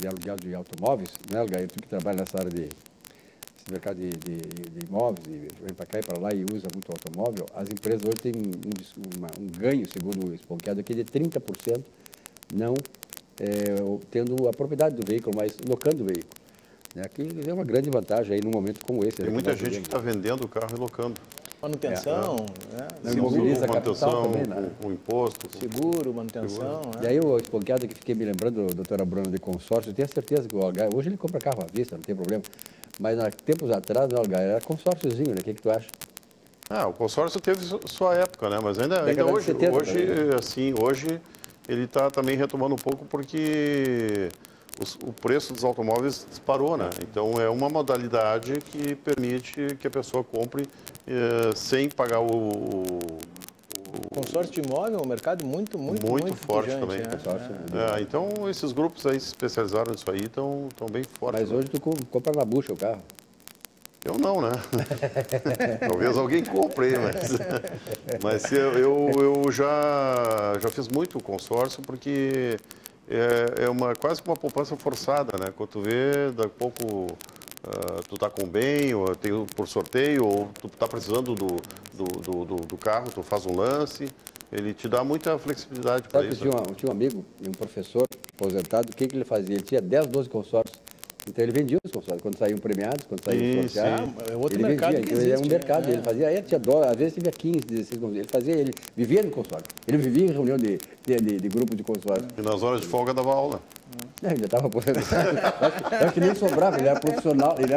aluguel de automóveis, né, tu que trabalha nessa área de mercado de imóveis, e vem para cá e para lá e usa muito automóvel, as empresas hoje têm um ganho, segundo o Esponquiado, aqui de 30%, não tendo a propriedade do veículo, mas locando o veículo. Que é uma grande vantagem aí num momento como esse. Tem muita gente que está vendendo o carro e locando. Manutenção, imobiliza capital também, né? O imposto. Seguro, manutenção. E aí o Esponquiado, que fiquei me lembrando, doutora Bruna, de consórcio, eu tenho certeza que o Algar, hoje ele compra carro à vista, não tem problema, mas há tempos atrás, o Algar era consórciozinho, né? O que tu acha? O consórcio teve sua época, né? Mas ainda hoje, 70, hoje ele está também retomando um pouco porque o preço dos automóveis disparou, né? Então é uma modalidade que permite que a pessoa compre sem pagar o consórcio de imóvel é um mercado muito forte pujante, também. Né? Então esses grupos aí se especializaram nisso aí, estão bem fortes. Mas hoje tu compra na bucha o carro. Eu não, né? Talvez alguém compre, mas eu já fiz muito consórcio porque quase uma poupança forçada, né? Quando tu vê, daqui a pouco tu tá com bem, ou tem por sorteio, ou tu tá precisando do carro, tu faz um lance, ele te dá muita flexibilidade para isso. Eu tinha um amigo, um professor aposentado, o que ele fazia? Ele tinha 10, 12 consórcios. Então ele vendia os consórcios, quando saíam premiados, quando saíam sorteados, é outro ele mercado vendia. que Então existe, ele era um mercado, ele fazia, aí tinha dó, às vezes tinha 15, 16 consórcios, ele vivia no consórcio, ele vivia em reunião de grupo de consórcio. E nas horas de folga dava aula. Ele já estava aposentado, acho que nem sobrava, ele era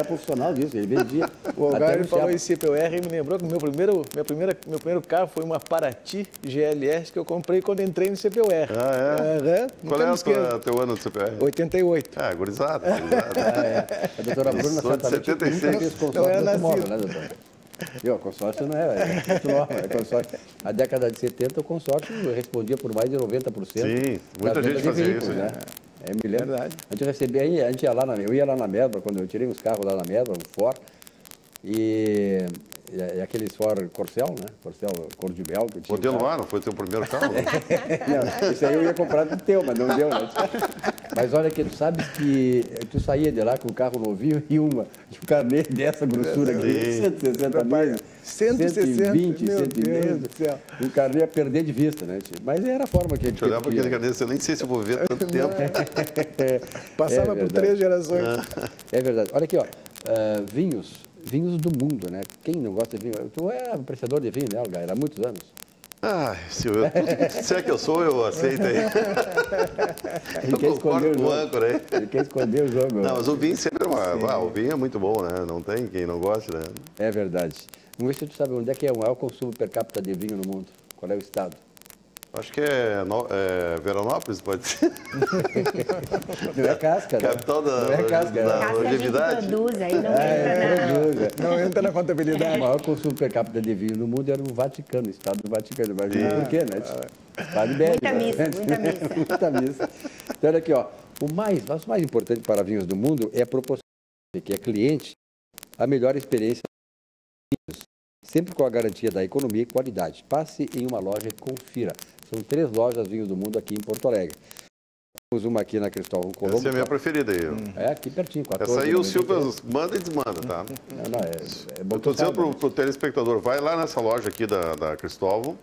profissional disso, ele vendia. O Algar falou em CPOR e me lembrou que meu primeiro carro foi uma Paraty GLS que eu comprei quando entrei no CPOR. Qual é o teu ano do CPOR? 88. Gurizada. A doutora Bruna certamente nunca fez consórcio de automóvel, né, doutora? O consórcio não é muito normal, consórcio. Na década de 70, o consórcio respondia por mais de 90%. Sim, muita gente fazia isso. Né? Me lembro. Verdade. A gente recebia, eu ia lá na Medba, quando eu tirei uns carros lá na Medba, um Ford, e aqueles Ford Corcel, né? Corcel cor de mel. Modelo A, não foi teu primeiro carro? Não, isso aí eu ia comprar do teu, mas não deu. Mas olha que tu sabes que tu saía de lá com o carro novinho e um carnê dessa grossura aqui, 160 mil, 120, 130, o carnê ia perder de vista, né? Mas era a forma que a gente... Eu olhava para aquele carnê, eu nem sei se eu vou ver tanto tempo. Passava por 3 gerações. É verdade. Olha aqui, ó, vinhos do mundo, né? Quem não gosta de vinho? Tu é apreciador de vinho, né, Algar? Há muitos anos. Silvio, se é que eu sou, eu aceito aí. Ele quer esconder o jogo. Ele quer esconder o jogo. Não, mas o vinho sempre o vinho é muito bom, né? Não tem quem não goste, né? É verdade. Vamos ver se tu sabe onde é que é o maior consumo per capita de vinho no mundo. Qual é o estado? Acho que é Veranópolis, pode ser. Não é casca, né? Capital da longevidade. Produz, aí não entra não entra na contabilidade. O maior consumo per capita de vinho no mundo era no Vaticano, o estado do Vaticano. Imagina por quê, né? Muita missa. Então, olha aqui, ó. O mais importante para vinhos do mundo é proporcionar que é cliente a melhor experiência de vinhos, sempre com a garantia da economia e qualidade. Passe em uma loja e confira. São 3 lojas Vinhos do Mundo aqui em Porto Alegre. Temos uma aqui na Cristóvão Colombo. Essa é a minha preferida aí. Aqui pertinho. 14, essa aí o Silvio manda e desmanda, tá? Não, é bom. Estou dizendo para o telespectador, vai lá nessa loja aqui da Cristóvão,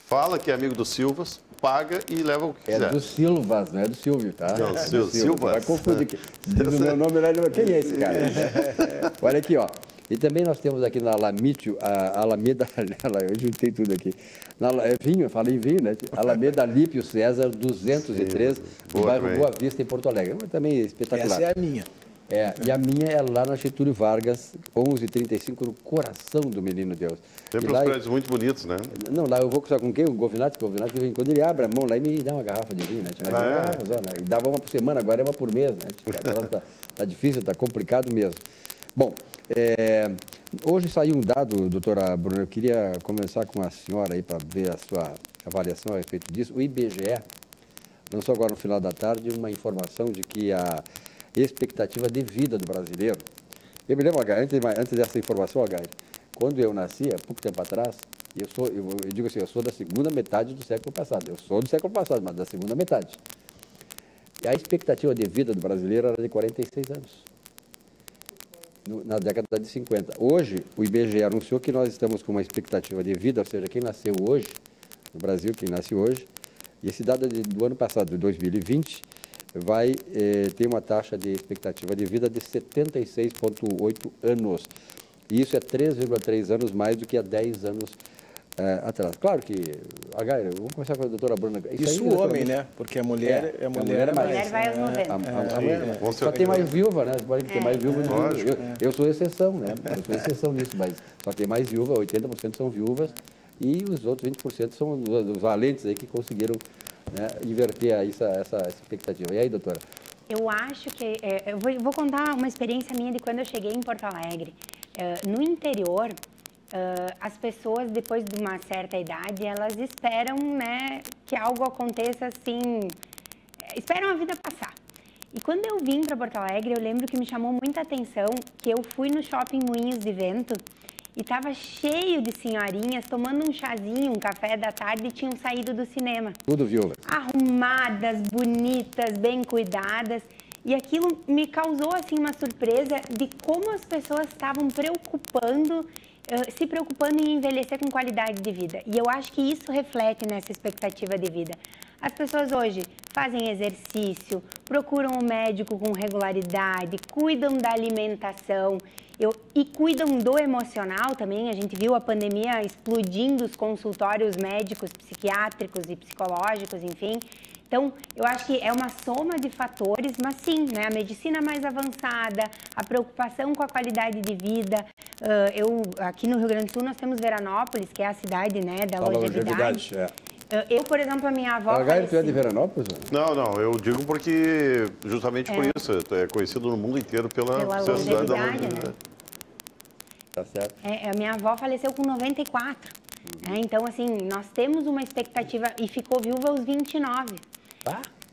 fala que é amigo do Silvas, paga e leva o que quiser. É do Silvas, não é do Silvio, tá? Não, Silvas. Vai confundir. Diz o meu nome lá, quem é esse cara? Olha aqui, ó. E também nós temos aqui na Alamítio, a Alameda, eu juntei tudo aqui, vinho, eu falei vinho, né? Alameda Lípio César 203, no bairro Boa Vista, em Porto Alegre. Também espetacular. Essa é a minha. E a minha é lá na Getúlio Vargas, 1135, no coração do Menino Deus. Sempre uns prédios muito bonitos, né? Não, lá eu vou com quem? O Govinati, quando ele abre a mão lá e me dá uma garrafa de vinho, né? Mas e dava uma por semana, agora é uma por mês, né? Tá difícil, tá complicado mesmo. Bom, hoje saiu um dado, doutora Bruna, eu queria começar com a senhora aí para ver a sua avaliação a respeito disso. O IBGE lançou agora no final da tarde uma informação de que a expectativa de vida do brasileiro. Eu me lembro, antes dessa informação, quando eu nasci, há pouco tempo atrás, eu digo assim, eu sou da segunda metade do século passado. Eu sou do século passado, mas da segunda metade. E a expectativa de vida do brasileiro era de 46 anos, na década de 50. Hoje, o IBGE anunciou que nós estamos com uma expectativa de vida, ou seja, quem nasceu hoje, no Brasil, quem nasce hoje, e esse dado do ano passado, de 2020, vai ter uma taxa de expectativa de vida de 76,8 anos. E isso é 3,3 anos mais do que há 10 anos atrás. Claro que, vamos começar com a doutora Bruna. Isso o homem, né? Porque a mulher a mulher vai aos 90. Só tem mais viúva, né? Pode ter mais viúva. Eu sou exceção, né? Eu sou exceção nisso, mas só tem mais viúva, 80% são viúvas e os outros 20% são os valentes aí que conseguiram, né, inverter essa expectativa. E aí, doutora? Eu acho que... eu vou contar uma experiência minha de quando eu cheguei em Porto Alegre. No interior, as pessoas, depois de uma certa idade, elas esperam, né, que algo aconteça assim... Esperam a vida passar. E quando eu vim para Porto Alegre, eu lembro que me chamou muita atenção que eu fui no shopping Moinhos de Vento e estava cheio de senhorinhas tomando um chazinho, um café da tarde e tinham saído do cinema. Tudo viúva. Arrumadas, bonitas, bem cuidadas. E aquilo me causou assim uma surpresa de como as pessoas estavam se preocupando em envelhecer com qualidade de vida. E eu acho que isso reflete nessa expectativa de vida. As pessoas hoje fazem exercício, procuram o médico com regularidade, cuidam da alimentação e cuidam do emocional também. A gente viu a pandemia explodindo os consultórios médicos, psiquiátricos e psicológicos, enfim. Então, eu acho que é uma soma de fatores, mas sim, né, a medicina mais avançada, a preocupação com a qualidade de vida. Aqui no Rio Grande do Sul, nós temos Veranópolis, que é a cidade, né, da longevidade. Eu, por exemplo, a minha avó... Tu é de Veranópolis? Não, eu digo porque, justamente por isso, é conhecido no mundo inteiro pela cidade da longevidade. Tá certo. A minha avó faleceu com 94. Então, assim, nós temos uma expectativa... E ficou viúva aos 29.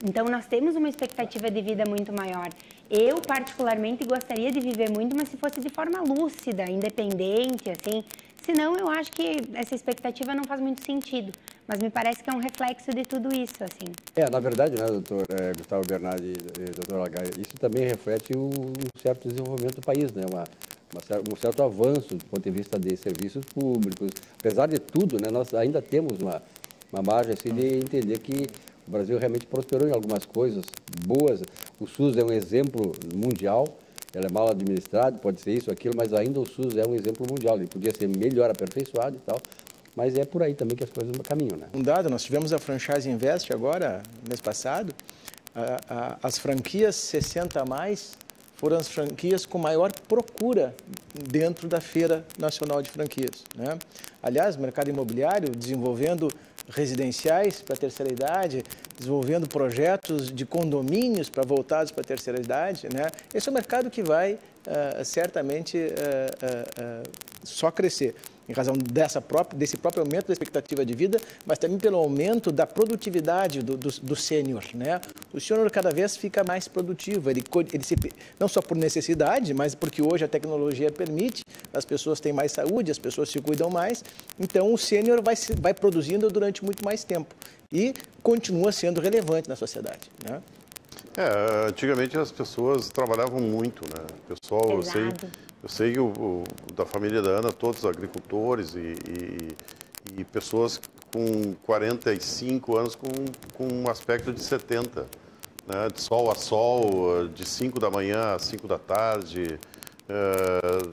Então, nós temos uma expectativa de vida muito maior. Eu, particularmente, gostaria de viver muito, mas se fosse de forma lúcida, independente, assim... Senão, eu acho que essa expectativa não faz muito sentido. Mas me parece que é um reflexo de tudo isso, assim. Na verdade, né, doutor Gustavo Bernardi e doutor Lagai, isso também reflete um certo desenvolvimento do país, né? Um certo avanço do ponto de vista de serviços públicos. Apesar de tudo, né, nós ainda temos uma margem assim, de entender que o Brasil realmente prosperou em algumas coisas boas. O SUS é um exemplo mundial. Ela é mal administrada, pode ser isso, aquilo, mas ainda o SUS é um exemplo mundial. Ele podia ser melhor aperfeiçoado e tal, mas é por aí também que as coisas caminham, né? Um dado, nós tivemos a Franchise Invest agora, mês passado, as franquias 60+, foram as franquias com maior procura dentro da Feira Nacional de Franquias, né? Aliás, o mercado imobiliário desenvolvendo residenciais para a terceira idade, desenvolvendo projetos de condomínios para voltados para a terceira idade, né? Esse é um mercado que vai certamente só crescer, em razão desse próprio aumento da expectativa de vida, mas também pelo aumento da produtividade do sênior, né? O sênior cada vez fica mais produtivo, não só por necessidade, mas porque hoje a tecnologia permite, as pessoas têm mais saúde, as pessoas se cuidam mais, então o sênior vai produzindo durante muito mais tempo e continua sendo relevante na sociedade, né? Antigamente as pessoas trabalhavam muito, né? O pessoal, eu sei que da família da Ana, todos agricultores e pessoas com 45 anos com um aspecto de 70, né? De sol a sol, de 5 da manhã às 5 da tarde,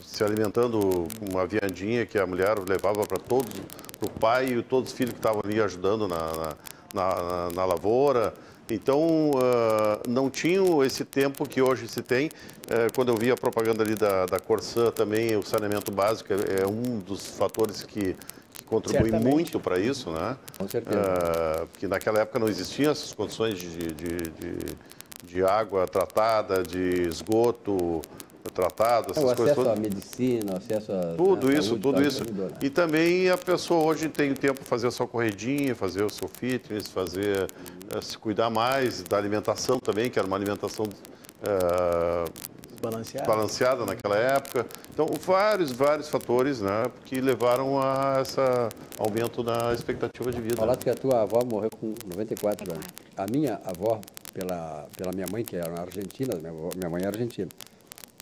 se alimentando com uma viandinha que a mulher levava para todos, para o pai e todos os filhos que estavam ali ajudando na lavoura. Então, não tinham esse tempo que hoje se tem. Quando eu vi a propaganda ali da Corsã também, o saneamento básico é um dos fatores que contribui muito para isso, né? Com certeza. Porque naquela época não existiam essas condições de água tratada, de esgoto tratado, essas coisas todas. O acesso à medicina, acesso a... Tudo isso, saúde, tudo isso. Ajudou, né? E também a pessoa hoje tem tempo para fazer a sua corridinha, fazer o seu fitness, se cuidar mais da alimentação também, que era uma alimentação balanceada naquela época. Então, vários fatores, né, que levaram a esse aumento na expectativa de vida. Falaste que a tua avó morreu com 94 anos. A minha avó, pela minha mãe, que era argentina, minha mãe é argentina,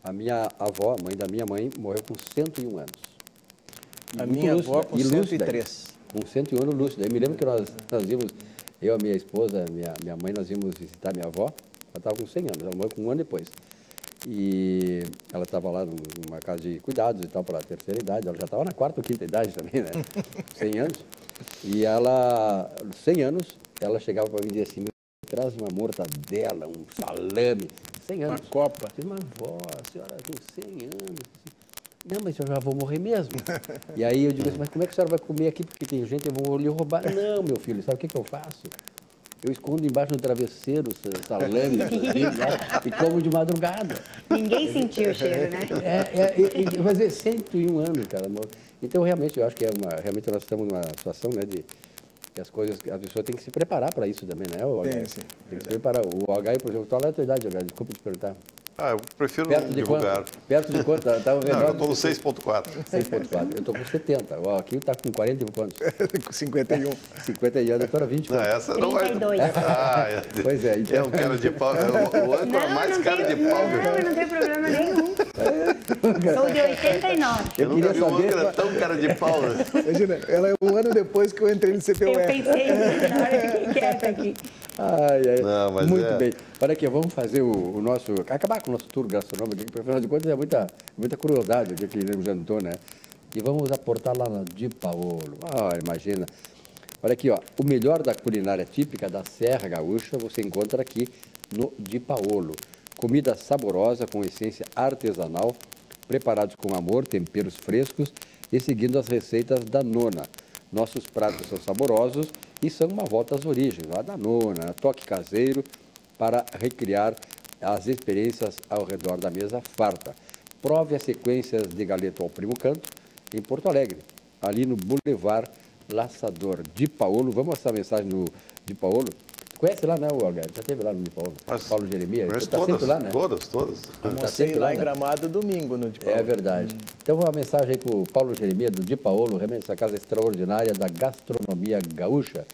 a minha avó, a mãe da minha mãe, morreu com 101 anos. A minha avó com 103. Com 101 anos lúcida. Eu me lembro que nós íamos, eu, a minha esposa, minha mãe, nós íamos visitar minha avó. Ela estava com 100 anos, ela morreu com um ano depois. E ela estava lá numa casa de cuidados e tal, para a terceira idade. Ela já estava na quarta ou quinta idade também, né? 100 anos. E ela, 100 anos, ela chegava para mim e dizia assim, traz uma mortadela, um salame. 100 anos. Uma copa. Eu disse, mas vó, a senhora tem 100 anos. Não, mas eu já vou morrer mesmo. E aí eu digo assim, mas como é que a senhora vai comer aqui? Porque tem gente que vão lhe roubar. Não, meu filho, sabe o que eu faço? Eu escondo embaixo do travesseiro salame e como de madrugada. Ninguém sentiu o cheiro, né? Mas é 101 anos, cara. Então, realmente, eu acho que realmente nós estamos numa situação, né, de que as coisas, a pessoa tem que se preparar para isso também, né? Sim. Tem que se preparar. O HI, por exemplo, qual é a tua idade, HI? Desculpa te perguntar. Eu prefiro não divulgar. Perto de quanto? Não, eu estou no 6.4. 6.4. Eu estou com 70. Aqui está com 40 e quantos? Com 51. 51, eu estou a 20. Não, essa não vai... 32. Pois é. Então... É um cara de pau. O âncora mais cara de pau. Não tem problema nenhum. Sou de 89. Eu nunca vi um âncora tão cara de pau. Imagina, ela é um ano depois que eu entrei no CPUE. Eu pensei nisso, na hora que fiquei quieta aqui. Não, mas muito bem. Olha aqui, vamos fazer o nosso... Acabar com o nosso tour gastronômico aqui, porque afinal de contas é muita curiosidade o que ele jantou, né? E vamos aportar lá no Di Paolo. Imagina. Olha aqui, ó, o melhor da culinária típica da Serra Gaúcha você encontra aqui no Di Paolo. Comida saborosa com essência artesanal, preparados com amor, temperos frescos e seguindo as receitas da nona. Nossos pratos são saborosos e são uma volta às origens, lá da nona, toque caseiro, para recriar as experiências ao redor da mesa farta. Prove as sequências de galeto ao primo canto, em Porto Alegre, ali no Boulevard Laçador. Di Paolo, vamos mostrar a mensagem do Di Paolo. Conhece lá, né, Olga? Já esteve lá no Di Paolo. Paulo Jeremias. Conheço tá sempre lá, né? Todas. Almocei lá em Gramado domingo no Di Paolo. É verdade. Então, uma mensagem aí para o Paulo Jeremias, do Di Paolo, realmente essa casa extraordinária da gastronomia gaúcha.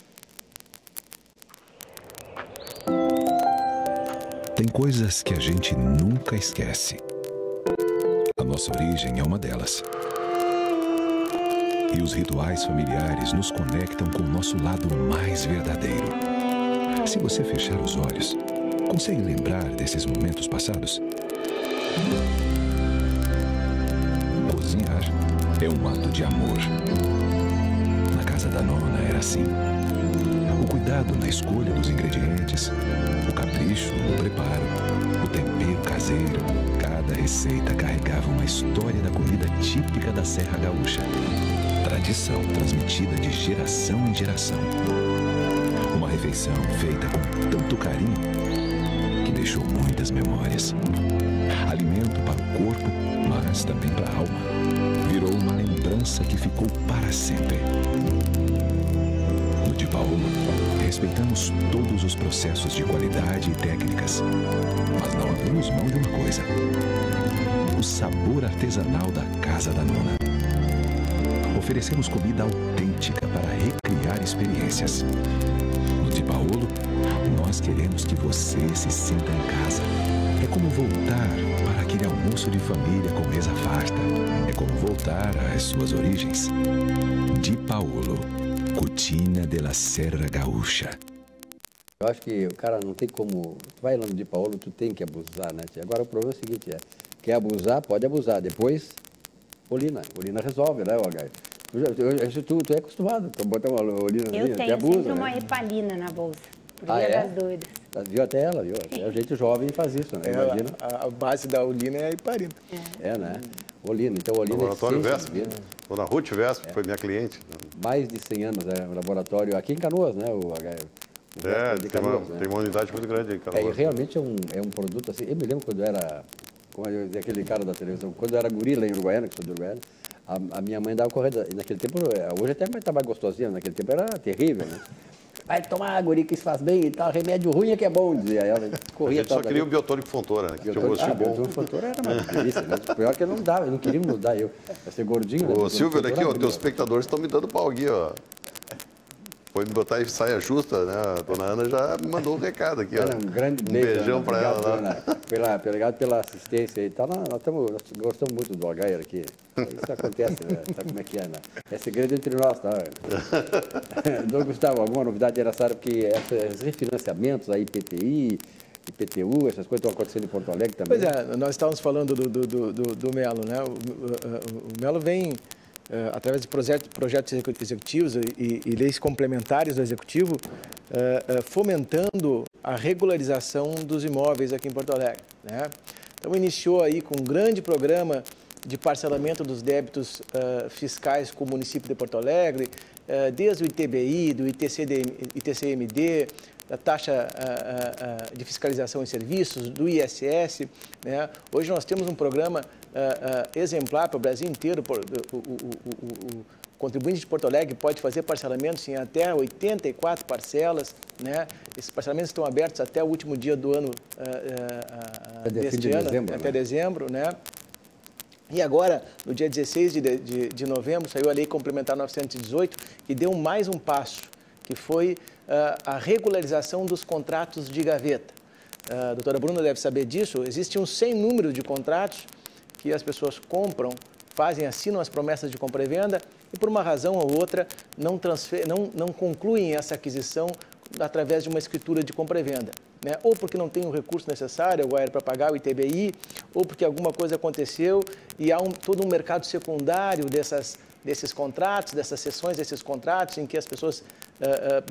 Tem coisas que a gente nunca esquece. A nossa origem é uma delas. E os rituais familiares nos conectam com o nosso lado mais verdadeiro. Se você fechar os olhos, consegue lembrar desses momentos passados? Cozinhar é um ato de amor. Na casa da nona era assim. O cuidado na escolha dos ingredientes, o capricho no preparo, o tempero caseiro. Cada receita carregava uma história da comida típica da Serra Gaúcha. Tradição transmitida de geração em geração. Uma refeição feita com tanto carinho que deixou muitas memórias. Alimento para o corpo, mas também para a alma. Virou uma lembrança que ficou para sempre. No Di Paolo, respeitamos todos os processos de qualidade e técnicas, mas não abrimos mão de uma coisa: o sabor artesanal da Casa da Nona. Oferecemos comida autêntica para recriar experiências. No Di Paolo, nós queremos que você se sinta em casa. É como voltar para aquele almoço de família com mesa farta. É como voltar às suas origens. Di Paolo, Cucina de la Serra Gaúcha. Eu acho que o cara não tem como... Tu vai lá no Di Paolo, tu tem que abusar, né? Agora, o problema é o seguinte, Quer abusar? Pode abusar. Depois, Olina. Olina resolve, né, tu é acostumado a botar uma Olina. Eu tenho abusa, sempre uma né? Hepalina na bolsa, por via das dúvidas. Viu até ela, viu? A gente jovem faz isso, né? Imagina. A base da Olina é a heparina. É, né? Olina. Então, Olina Laboratório Vesp. Dona Ruth Vesp, foi minha cliente. Mais de 100 anos, né? O laboratório aqui em Canoas, né? Tem uma unidade muito grande aí em Canoas. E realmente é um produto assim. Eu me lembro quando era, como aquele cara da televisão, quando eu era guri lá em Uruguaiana, que sou de Uruguaiana, a minha mãe dava corrida. Naquele tempo, hoje até está mais gostosinha, naquele tempo era terrível, né? Vai tomar guri que isso faz bem e tal, remédio ruim é que é bom, dizia ela. Corria a gente só queria o biotônico Fontoura, né? Que tinha um gostinho bom. O biotônico Fontoura era uma delícia, né? O pior que eu não dava, eu não queria mudar, eu ia ser gordinho. Ô, Silvio, olha aqui, ó, teus espectadores estão me dando pau aqui, ó. Foi me botar em saia justa, né? A dona Ana já me mandou um recado aqui, ó. Um grande beijo, beijão para ela lá. Obrigado pela assistência. Nós gostamos muito do Agair aqui. Isso acontece, né? Sabe como é que é, né? É segredo entre nós, tá? Dom Gustavo, alguma novidade era sabe que esses refinanciamentos aí, IPTI, IPTU, essas coisas estão acontecendo em Porto Alegre também? Pois é, nós estávamos falando do Melo, né? O Melo vem, através de projetos executivos e leis complementares do Executivo, fomentando a regularização dos imóveis aqui em Porto Alegre, né? Então, iniciou aí com um grande programa de parcelamento dos débitos fiscais com o município de Porto Alegre, desde o ITBI, do ITCMD, da taxa de fiscalização em serviços, do ISS, né? Hoje nós temos um programa exemplar para o Brasil inteiro. O contribuinte de Porto Alegre pode fazer parcelamentos em até 84 parcelas, né? Esses parcelamentos estão abertos até o último dia do ano deste ano, até dezembro, né? E agora, no dia 16 de novembro, saiu a Lei Complementar 918, que deu mais um passo, que foi a regularização dos contratos de gaveta. A doutora Bruna deve saber disso. Existe um sem número de contratos que as pessoas compram, assinam as promessas de compra e venda e, por uma razão ou outra, não concluem essa aquisição através de uma escritura de compra e venda, né? Ou porque não tem o recurso necessário para pagar o ITBI, ou porque alguma coisa aconteceu e há todo um mercado secundário desses contratos, dessas cessões desses contratos, em que as pessoas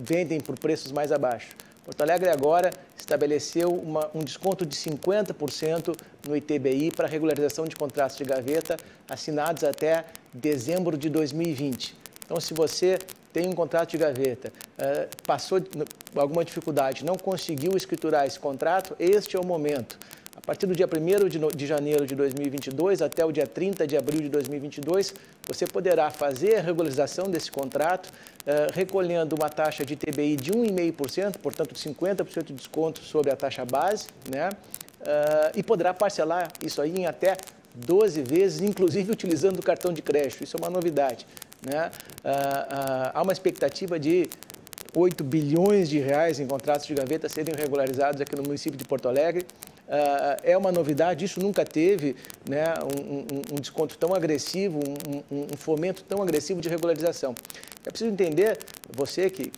vendem por preços mais abaixo. Porto Alegre agora estabeleceu um desconto de 50% no ITBI para regularização de contratos de gaveta assinados até dezembro de 2020. Então, se você tem um contrato de gaveta, passou alguma dificuldade, não conseguiu escriturar esse contrato, este é o momento. A partir do dia 1º de janeiro de 2022 até o dia 30 de abril de 2022, você poderá fazer a regularização desse contrato, recolhendo uma taxa de ITBI de 1,5%, portanto, 50% de desconto sobre a taxa base, né? E poderá parcelar isso aí em até 12 vezes, inclusive utilizando o cartão de crédito. Isso é uma novidade, né? Há uma expectativa de 8 bilhões de reais em contratos de gaveta serem regularizados aqui no município de Porto Alegre. É uma novidade, isso nunca teve, né, um desconto tão agressivo, um fomento tão agressivo de regularização. É preciso entender, você que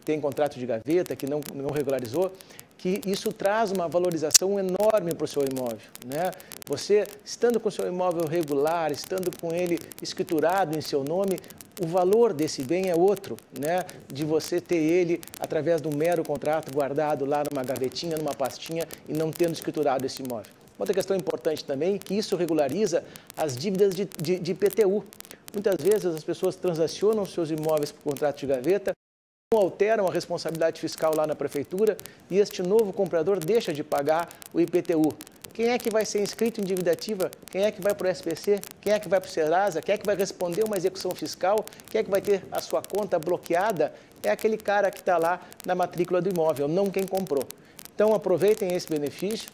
tem contrato de gaveta, que não regularizou, que isso traz uma valorização enorme para o seu imóvel, né? Você, estando com o seu imóvel regular, estando com ele escriturado em seu nome, o valor desse bem é outro, né? De você ter ele através de um mero contrato guardado lá numa gavetinha, numa pastinha e não tendo escriturado esse imóvel. Outra questão importante também é que isso regulariza as dívidas de IPTU. Muitas vezes as pessoas transacionam seus imóveis por contrato de gaveta, não alteram a responsabilidade fiscal lá na prefeitura e este novo comprador deixa de pagar o IPTU. Quem é que vai ser inscrito em dívida ativa? Quem é que vai para o SPC? Quem é que vai para o Serasa? Quem é que vai responder uma execução fiscal? Quem é que vai ter a sua conta bloqueada? É aquele cara que está lá na matrícula do imóvel, não quem comprou. Então, aproveitem esse benefício.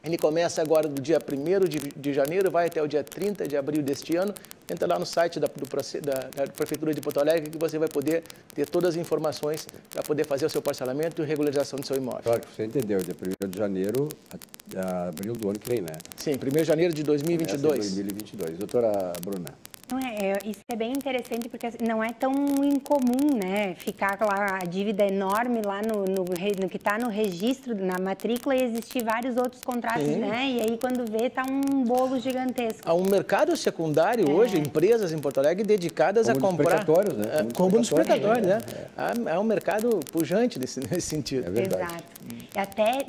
Ele começa agora do dia 1º de janeiro, vai até o dia 30 de abril deste ano. Entra lá no site da Prefeitura de Porto Alegre que você vai poder ter todas as informações para poder fazer o seu parcelamento e regularização do seu imóvel. Claro que você entendeu, dia 1º de janeiro a abril do ano que vem, né? Sim, 1º de janeiro de 2022. Essa é 2022. Doutora Bruna. Isso é bem interessante porque não é tão incomum, né? Ficar lá a dívida enorme lá no que está no registro, na matrícula, e existir vários outros contratos, né? E aí quando vê, tá um bolo gigantesco. Há um mercado secundário hoje, empresas em Porto Alegre dedicadas a comprar. Como nos precatórios, né? É um mercado pujante nesse sentido. É verdade. Exato. Até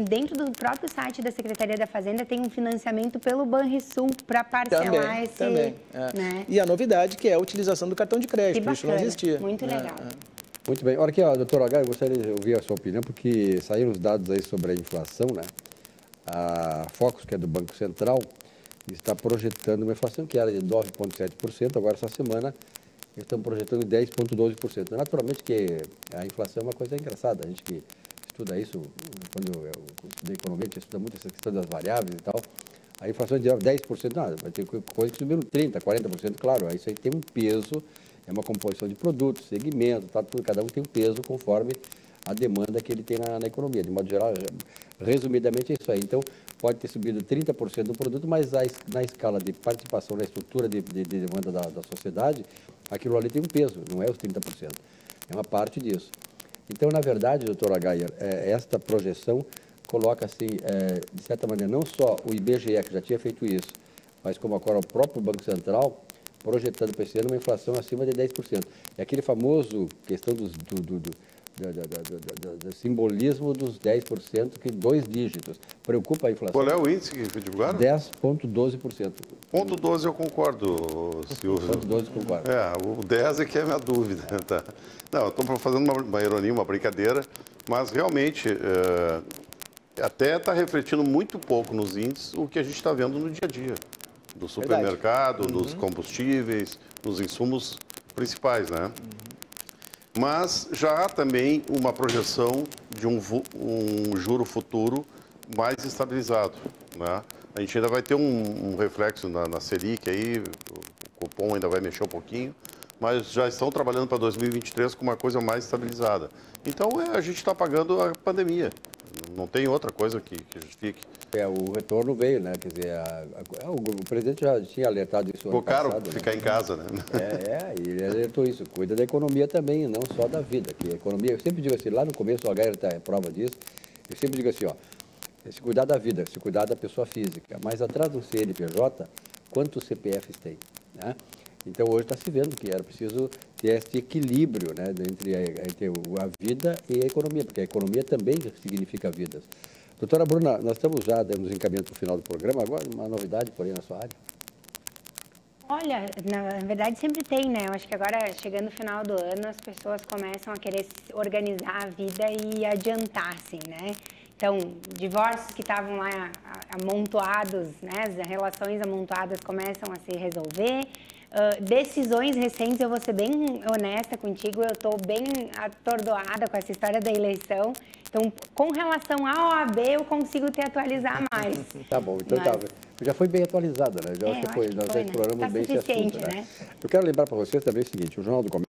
dentro do próprio site da Secretaria da Fazenda tem um financiamento pelo Banrisul para parcelar esse... Também. Né? E a novidade que é a utilização do cartão de crédito, isso não existia. Muito legal. Muito bem. Olha aqui, ó, doutor H, eu gostaria de ouvir a sua opinião, porque saíram os dados aí sobre a inflação, né? A Focus, que é do Banco Central, está projetando uma inflação que era de 9,7%, agora essa semana eles estão projetando 10,12%. Naturalmente que a inflação é uma coisa engraçada, a gente que estuda isso, quando eu estudei economia, a gente estuda muito essa questão das variáveis e tal. A inflação é de 10%, não, vai ter coisa que subiram 30%, 40%, claro, isso aí tem um peso, é uma composição de produtos, segmento, tá, tudo, cada um tem um peso conforme a demanda que ele tem na economia. De modo geral, resumidamente é isso aí. Então, pode ter subido 30% do produto, mas na escala de participação, na estrutura de demanda da sociedade, aquilo ali tem um peso, não é os 30%. É uma parte disso. Então, na verdade, doutor Agayer, esta projeção coloca, assim, de certa maneira, não só o IBGE, que já tinha feito isso, mas como agora o próprio Banco Central, projetando para esse ano uma inflação acima de 10%. É aquele famoso questão do simbolismo dos 10%, que 2 dígitos. Preocupa a inflação. Qual é o índice que foi divulgado? 10,12%. Ponto 12 eu concordo, Silvio. Ponto 12 concordo. O 10 é que é a minha dúvida. Tá? Não, eu estou fazendo uma ironia, uma brincadeira, mas realmente até está refletindo muito pouco nos índices o que a gente está vendo no dia a dia. Do supermercado, dos combustíveis, dos insumos principais, né? Mas já há também uma projeção de um juro futuro mais estabilizado, né? A gente ainda vai ter um reflexo na Selic aí, o cupom ainda vai mexer um pouquinho, mas já estão trabalhando para 2023 com uma coisa mais estabilizada. Então a gente está pagando a pandemia, não tem outra coisa que justifique. O retorno veio, né? Quer dizer, o presidente já tinha alertado isso ano passado. Ficou caro ficar em casa, né? E ele alertou isso. Cuida da economia também, não só da vida. Que a economia, eu sempre digo assim, lá no começo, o HR está prova disso, eu sempre digo assim, ó, se cuidar da vida, se cuidar da pessoa física, mas atrás do CNPJ, quantos CPFs tem, né? Então, hoje está se vendo que era preciso ter esse equilíbrio, né, entre a vida e a economia, porque a economia também significa vidas. Doutora Bruna, nós estamos já nos encaminhando para o final do programa, agora uma novidade, porém, na sua área. Olha, na verdade sempre tem, né? Eu acho que agora, chegando no final do ano, as pessoas começam a querer organizar a vida e adiantar, assim, né? Então, divórcios que estavam lá amontoados, né? As relações amontoadas começam a se resolver. Decisões recentes, eu vou ser bem honesta contigo, eu estou bem atordoada com essa história da eleição. Então, com relação à OAB, eu consigo te atualizar mais. Tá bom, então tá. Já foi bem atualizada, né? Já acho que foi, nós já exploramos bem esse assunto, né? Eu quero lembrar para vocês também o seguinte, o Jornal do Comércio,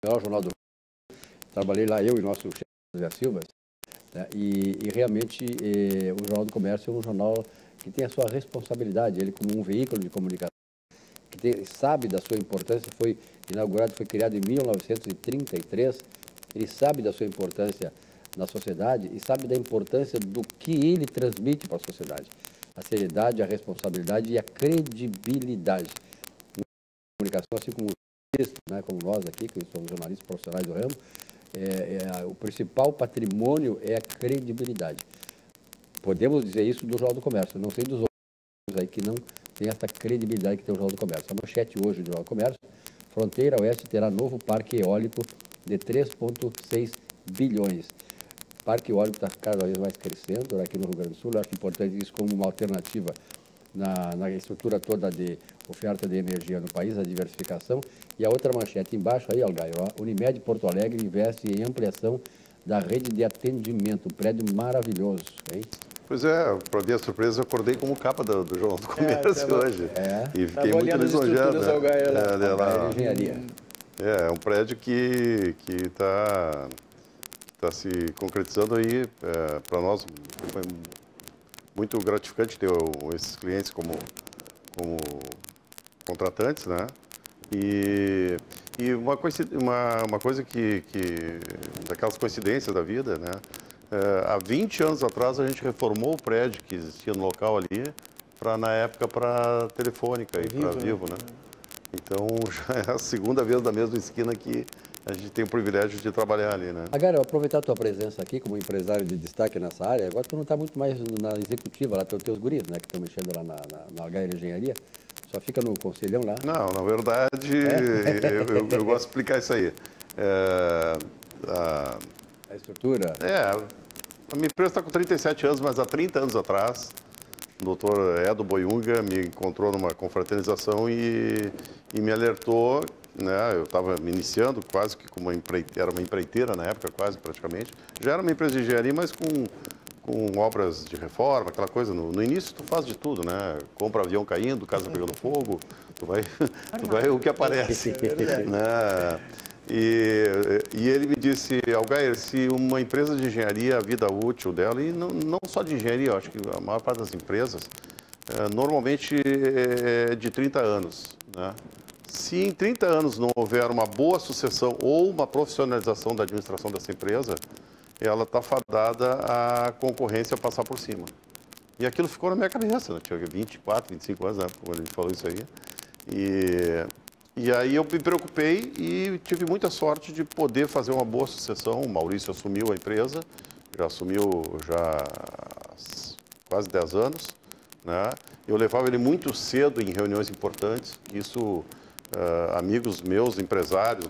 o melhor jornal do Rio, trabalhei lá eu e nosso chefe José Silva, né? E realmente o Jornal do Comércio é um jornal que tem a sua responsabilidade, ele como um veículo de comunicação, que sabe da sua importância, foi inaugurado, foi criado em 1933, ele sabe da sua importância na sociedade e sabe da importância do que ele transmite para a sociedade. A seriedade, a responsabilidade e a credibilidade. A comunicação, assim como né, como nós aqui, que somos jornalistas profissionais do ramo, o principal patrimônio é a credibilidade. Podemos dizer isso do Jornal do Comércio, não sei dos outros aí que não tem essa credibilidade que tem o Jornal do Comércio. A manchete hoje do Jornal do Comércio, Fronteira Oeste terá novo parque eólico de 3,6 bilhões. O parque eólico está cada vez mais crescendo aqui no Rio Grande do Sul. Eu acho importante isso como uma alternativa na estrutura toda de oferta de energia no país, a diversificação. E a outra manchete embaixo aí, Algaio, Unimed Porto Alegre investe em ampliação da rede de atendimento. Um prédio maravilhoso, hein? Pois é, para minha surpresa, eu acordei como capa do Jornal do Comércio hoje. E fiquei muito lisonjeado. É um prédio que está se concretizando aí. Para nós foi muito gratificante ter esses clientes como contratantes, né? E uma coisa que daquelas coincidências da vida, né? Há 20 anos atrás a gente reformou o prédio que existia no local ali, na época para Telefônica e para Vivo, né? Então já é a segunda vez da mesma esquina que a gente tem o privilégio de trabalhar ali, né? Agora, eu aproveitar a tua presença aqui como empresário de destaque nessa área, agora tu não está muito mais na executiva, lá tem os teus guris, né, que estão mexendo lá na HR Engenharia, só fica no conselhão lá? Não, na verdade, eu gosto de explicar isso aí. A estrutura? A minha empresa está com 37 anos, mas há 30 anos atrás, o doutor Edo Boiunga me encontrou numa confraternização e me alertou, né? Eu estava me iniciando quase que como era uma empreiteira na época, quase praticamente. Já era uma empresa de engenharia, mas com obras de reforma, aquela coisa. No início tu faz de tudo, né? Compra avião caindo, casa pegando fogo, tu vai o que aparece. Né? E ele me disse, Algair, se uma empresa de engenharia, a vida útil dela, e não só de engenharia, eu acho que a maior parte das empresas, normalmente é de 30 anos. Né? Se em 30 anos não houver uma boa sucessão ou uma profissionalização da administração dessa empresa, ela está fadada à concorrência passar por cima. E aquilo ficou na minha cabeça, né? Tinha 24, 25 anos, né? Quando ele falou isso aí. E aí eu me preocupei e tive muita sorte de poder fazer uma boa sucessão. O Maurício assumiu a empresa, já assumiu há quase 10 anos. Né? Eu levava ele muito cedo em reuniões importantes. Isso, amigos meus, empresários,